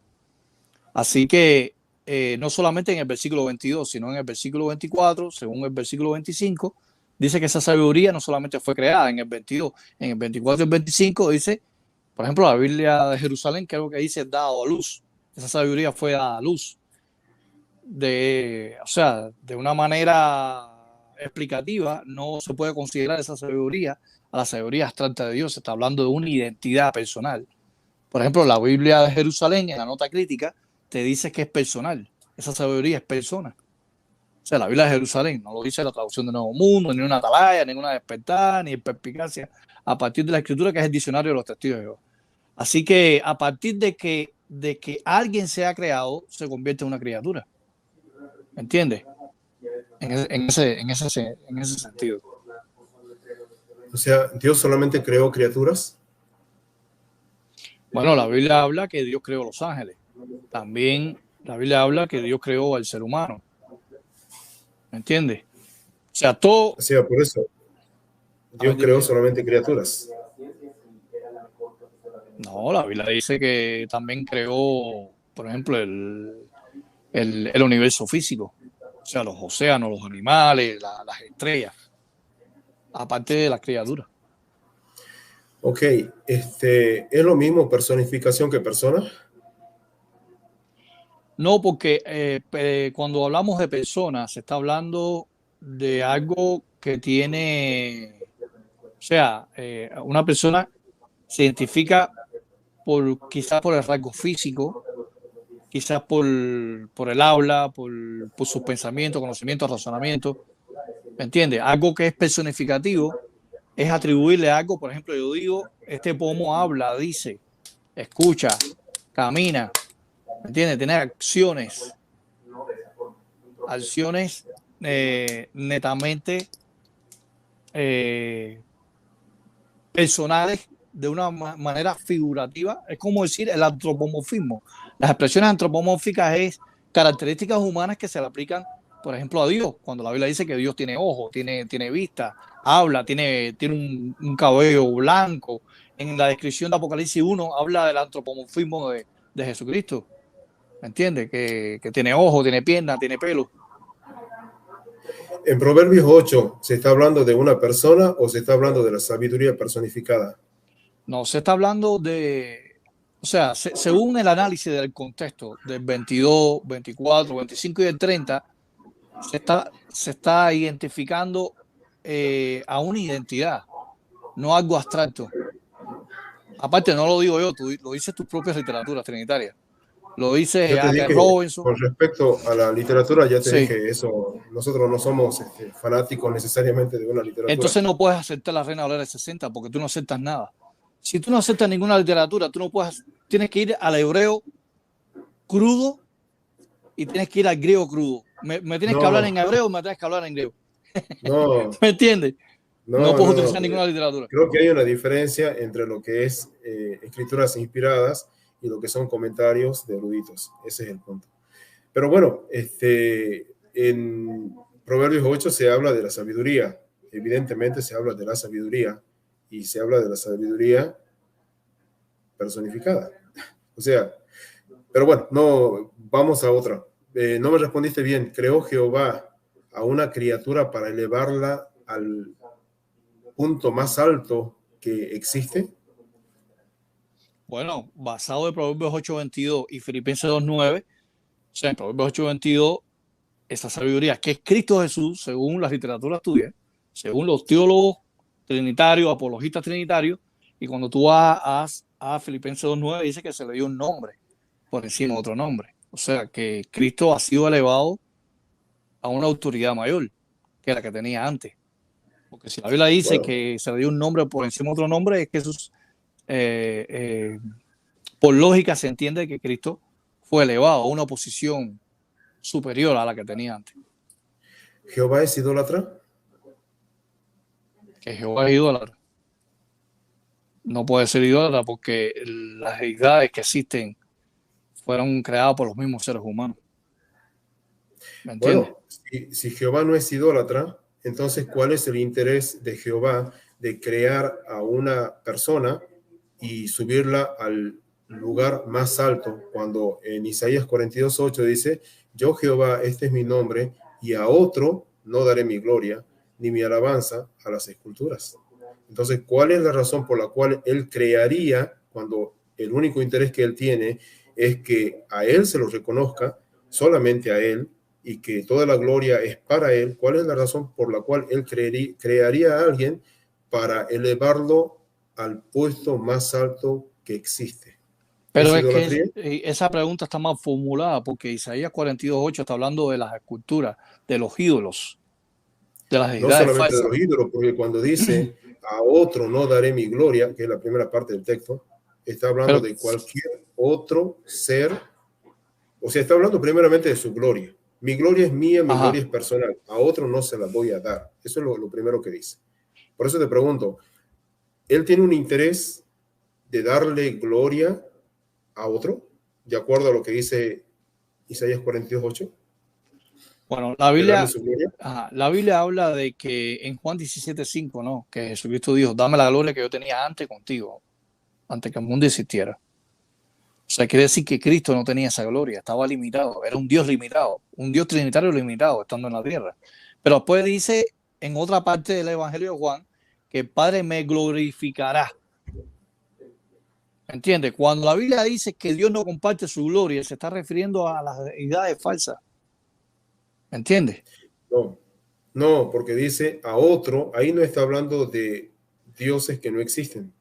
Así que no solamente en el versículo 22, sino en el versículo 24, según el versículo 25, dice que esa sabiduría no solamente fue creada en el 22, en el 24 y el 25 dice, por ejemplo, la Biblia de Jerusalén, que es lo que dice dado a luz. Esa sabiduría fue dada a luz. De una manera explicativa, no se puede considerar esa sabiduría a la sabiduría abstracta de Dios. Se está hablando de una identidad personal. Por ejemplo, la Biblia de Jerusalén, en la nota crítica, te dice que es personal. Esa sabiduría es persona. O sea, la Biblia de Jerusalén no lo dice la traducción de Nuevo Mundo, ni una atalaya, ni una despertar, ni perspicacia, a partir de la escritura que es el diccionario de los testigos de Jehová. Así que a partir de que alguien sea creado, se convierte en una criatura. ¿Me entiendes? En ese sentido. O sea, ¿Dios solamente creó criaturas? Bueno, la Biblia habla que Dios creó los ángeles. También la Biblia habla que Dios creó al ser humano. ¿Me entiendes? O sea, todo... O sea, por eso, Dios creó solamente criaturas. No, la Biblia dice que también creó, por ejemplo, el universo físico. O sea, los océanos, los animales, las estrellas. Aparte de las criaturas. Ok, ¿es lo mismo personificación que persona? No, porque cuando hablamos de personas, se está hablando de algo que tiene, o sea, una persona se identifica quizás por el rasgo físico, quizás por el habla, por sus pensamientos, conocimientos, razonamientos. ¿Me entiendes? Algo que es personificativo es atribuirle algo. Por ejemplo, yo digo, este pomo habla, dice, escucha, camina, ¿me entiendes? Tiene acciones netamente personales de una manera figurativa. Es como decir el antropomorfismo. Las expresiones antropomórficas es características humanas que se le aplican, por ejemplo, a Dios. Cuando la Biblia dice que Dios tiene ojos, tiene vista, habla, tiene un cabello blanco. En la descripción de Apocalipsis 1 habla del antropomorfismo de Jesucristo. ¿Me entiendes? Que tiene ojos, tiene piernas, tiene pelo. En Proverbios 8, ¿se está hablando de una persona o se está hablando de la sabiduría personificada? No, se está hablando o sea, según el análisis del contexto del 22, 24, 25 y el 30, se está identificando a una identidad, no algo abstracto. Aparte, no lo digo yo, lo dices tus propias literaturas trinitarias. Lo dice Yo te A.K. dije, Robinson. con respecto a la literatura, ya te Sí. dije eso. Nosotros no somos fanáticos necesariamente de una literatura. Entonces no puedes aceptar la Reina Valera 60 porque tú no aceptas nada. Si tú no aceptas ninguna literatura, tú no puedes, tienes que ir al hebreo crudo y tienes que ir al griego crudo. Me tienes que hablar en hebreo, me tienes que hablar en griego. No. ¿Me entiendes? No puedo utilizar ninguna literatura. Creo que hay una diferencia entre lo que es escrituras inspiradas y lo que son comentarios de eruditos. Ese es el punto. Pero bueno, en Proverbios 8 se habla de la sabiduría. Evidentemente se habla de la sabiduría y se habla de la sabiduría personificada. O sea, pero bueno, no, vamos a otra. No me respondiste bien. ¿Creó Jehová a una criatura para elevarla al punto más alto que existe? Bueno, basado en Proverbios 8:22 y Filipenses 2:9, o sea, en Proverbios 8:22, esa sabiduría que es Cristo Jesús, según las literaturas tuyas, según los teólogos trinitarios, apologistas trinitarios, y cuando tú vas a Filipenses 2:9, dice que se le dio un nombre por encima de otro nombre. O sea, que Cristo ha sido elevado a una autoridad mayor que la que tenía antes. Porque si la Biblia dice que se le dio un nombre por encima de otro nombre, es que Jesús, por lógica, se entiende que Cristo fue elevado a una posición superior a la que tenía antes. ¿Jehová es idólatra? Que Jehová es idólatra. No puede ser idólatra porque las deidades que existen fueron creadas por los mismos seres humanos. ¿Me entiendes? Bueno, si Jehová no es idólatra, entonces, ¿cuál es el interés de Jehová de crear a una persona y subirla al lugar más alto? Cuando en Isaías 42:8 dice, yo Jehová, este es mi nombre, y a otro no daré mi gloria, ni mi alabanza a las esculturas. Entonces, ¿cuál es la razón por la cual él crearía cuando el único interés que él tiene es que a él se lo reconozca, solamente a él, y que toda la gloria es para él? ¿Cuál es la razón por la cual él crearía a alguien para elevarlo al puesto más alto que existe? Pero es que esa pregunta está mal formulada porque Isaías 42:8 está hablando de las esculturas, de los ídolos, de las deidades no solamente falsas. de los ídolos, porque cuando dice a otro no daré mi gloria, que es la primera parte del texto, está hablando de cualquier otro ser. O sea, está hablando primeramente de su gloria. Mi gloria es mía, mi gloria es personal. A otro no se la voy a dar. Eso es lo primero que dice. Por eso te pregunto, ¿él tiene un interés de darle gloria a otro, de acuerdo a lo que dice Isaías 42:8? Bueno, la Biblia habla de que en Juan 17:5, ¿no? Que Jesucristo dijo, dame la gloria que yo tenía antes contigo, antes que el mundo existiera. O sea, quiere decir que Cristo no tenía esa gloria, estaba limitado, era un Dios limitado, un Dios trinitario limitado, estando en la tierra. Pero después dice en otra parte del Evangelio de Juan que el Padre me glorificará. ¿Entiendes? Cuando la Biblia dice que Dios no comparte su gloria, se está refiriendo a las deidades falsas. ¿Entiendes? No, porque dice a otro, ahí no está hablando de dioses que no existen.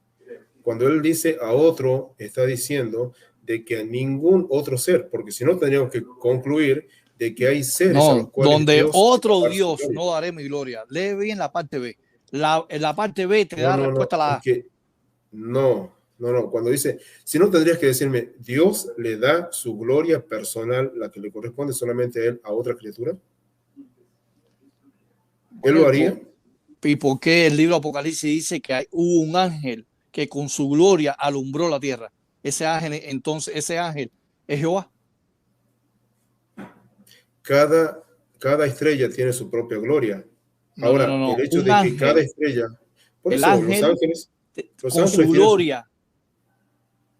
Cuando él dice a otro, está diciendo de que a ningún otro ser, porque si no tendríamos que concluir de que hay seres a los cuales donde Dios otro Dios no daré mi gloria. Lee bien la parte B. En la parte B te da respuesta a la A. No. Cuando dice, si no tendrías que decirme, Dios le da su gloria personal, la que le corresponde solamente a él, a otra criatura. ¿Él lo haría? ¿Y por qué el libro Apocalipsis dice que hubo un ángel que con su gloria alumbró la tierra? Ese ángel es Jehová. Cada estrella tiene su propia gloria. Ahora, no. el hecho de que cada estrella, por el eso ángel, los con ángeles su gloria,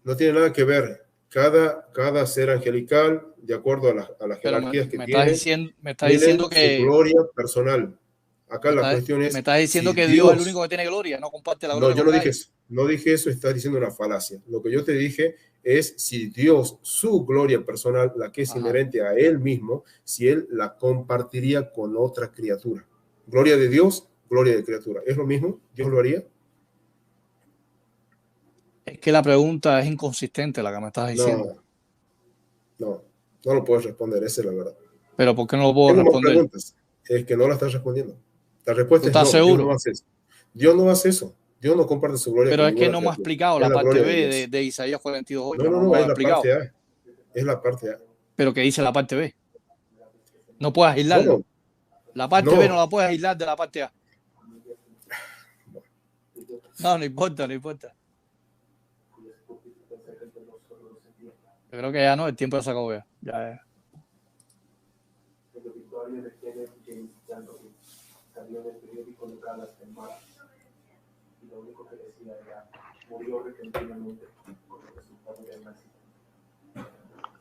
no tiene nada que ver. Cada ser angelical, de acuerdo a las jerarquías que tiene, me está diciendo que su gloria personal. Acá la cuestión es... Me está diciendo que Dios es el único que tiene gloria, no comparte la gloria. No, yo no dije eso. No dije eso, estás diciendo una falacia. Lo que yo te dije es si Dios, su gloria personal, la que es inherente a él mismo, si él la compartiría con otra criatura. Gloria de Dios, gloria de criatura. ¿Es lo mismo? ¿Dios lo haría? Es que la pregunta es inconsistente, la que me estás diciendo. No lo puedes responder, esa es la verdad. ¿Pero por qué no lo puedo responder? Preguntas. Es que no la estás respondiendo. La respuesta es no. ¿Estás seguro? Dios no hace eso. Dios no comparte su gloria. Pero es que no me ha explicado la parte B de Isaías 42.8. No, es la parte A. Es la parte A. Pero ¿qué dice la parte B? No puedes aislarlo. La parte B no la puedes aislar de la parte A. No importa. Yo creo que ya no, el tiempo ya se acabó ya.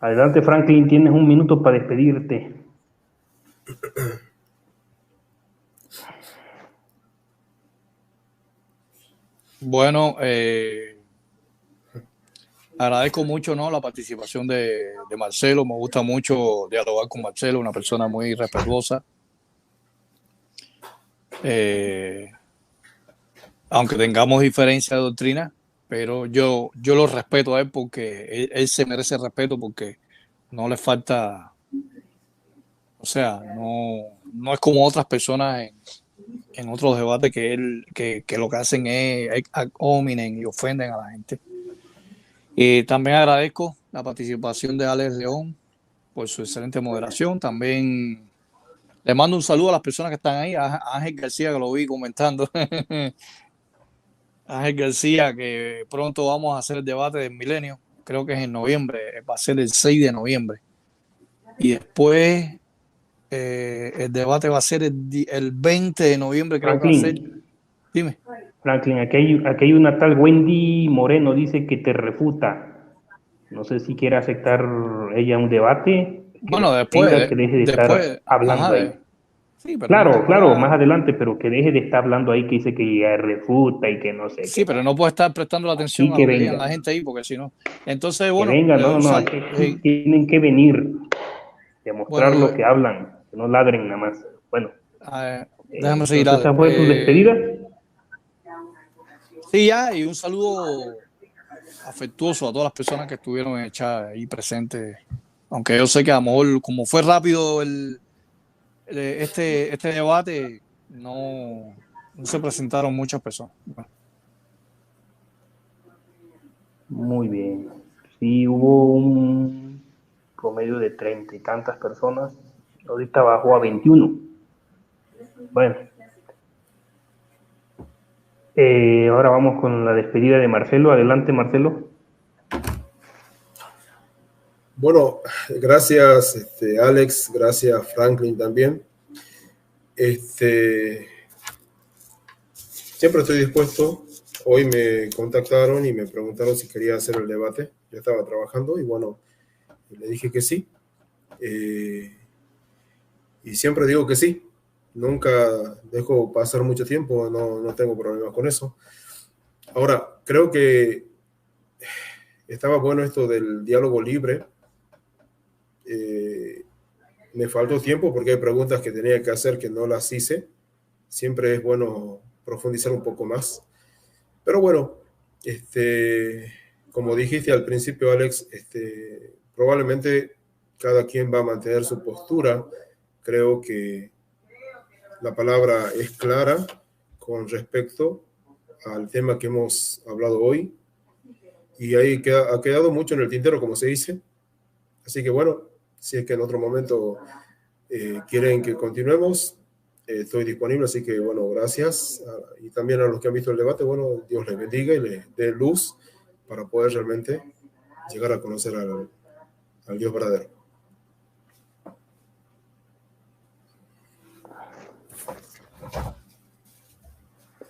Adelante, Franklin, tienes un minuto para despedirte. Bueno, agradezco mucho, ¿no?, la participación de Marcelo. Me gusta mucho dialogar con Marcelo, una persona muy respetuosa. Aunque tengamos diferencia de doctrina, pero yo lo respeto a él porque él se merece respeto porque no le falta, o sea, no es como otras personas en otros debates que lo que hacen es ad hominem y ofenden a la gente. También agradezco la participación de Alex León por su excelente moderación. También le mando un saludo a las personas que están ahí, a Ángel García, que lo vi comentando. Ángel García, que pronto vamos a hacer el debate del milenio, creo que es en noviembre, va a ser el 6 de noviembre. Y después el debate va a ser el 20 de noviembre, creo que va a ser. Dime. Franklin, aquí hay una tal Wendy Moreno, dice que te refuta. No sé si quiere aceptar ella un debate. Bueno, después. Que deje de estar hablando ahí. Sí, pero claro, más adelante, pero que deje de estar hablando ahí, que dice que ella refuta y que no sé. Sí, pero no puede estar prestando la atención a lo que digan la gente ahí, porque si no. Entonces, bueno. Que venga, aquí tienen que venir, demostrar lo que hablan, que no ladren nada más. Bueno. Déjame seguir. ¿Esa fue tu despedida? Sí, ya, y un saludo afectuoso a todas las personas que estuvieron en el chat ahí presentes. Aunque yo sé que a lo mejor, como fue rápido este debate, no se presentaron muchas personas. Bueno. Muy bien. Sí, hubo un promedio de 30 y tantas personas. Ahorita bajó a 21. Bueno. Ahora vamos con la despedida de Marcelo. Adelante, Marcelo. Bueno, gracias Alex, gracias Franklin también. Siempre estoy dispuesto. Hoy me contactaron y me preguntaron si quería hacer el debate. Yo estaba trabajando y bueno, le dije que sí. Y siempre digo que sí. Nunca dejo pasar mucho tiempo, no tengo problemas con eso. Ahora, creo que estaba bueno esto del diálogo libre. Me faltó tiempo porque hay preguntas que tenía que hacer que no las hice. Siempre es bueno profundizar un poco más. Pero bueno, como dijiste al principio, Alex, probablemente cada quien va a mantener su postura. Creo que la palabra es clara con respecto al tema que hemos hablado hoy. Y ahí ha quedado mucho en el tintero, como se dice. Así que bueno, si es que en otro momento quieren que continuemos, estoy disponible. Así que bueno, gracias. Y también a los que han visto el debate, bueno, Dios les bendiga y les dé luz para poder realmente llegar a conocer al Dios verdadero.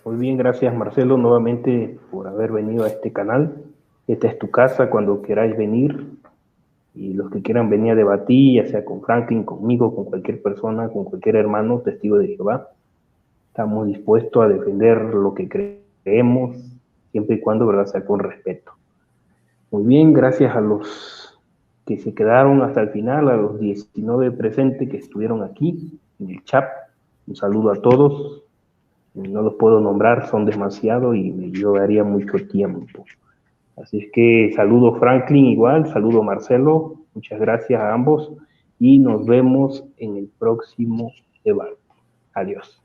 Muy bien, gracias Marcelo nuevamente por haber venido a este canal. Esta es tu casa cuando queráis venir. Y los que quieran venir a debatir, ya sea con Franklin, conmigo, con cualquier persona, con cualquier hermano, testigo de Jehová, estamos dispuestos a defender lo que creemos, siempre y cuando, ¿verdad?, sea con respeto. Muy bien, gracias a los que se quedaron hasta el final, a los 19 presentes que estuvieron aquí en el chat. Un saludo a todos. No los puedo nombrar, son demasiados y me llevaría mucho tiempo. Así es que saludo Franklin igual, saludo Marcelo, muchas gracias a ambos y nos vemos en el próximo debate. Adiós.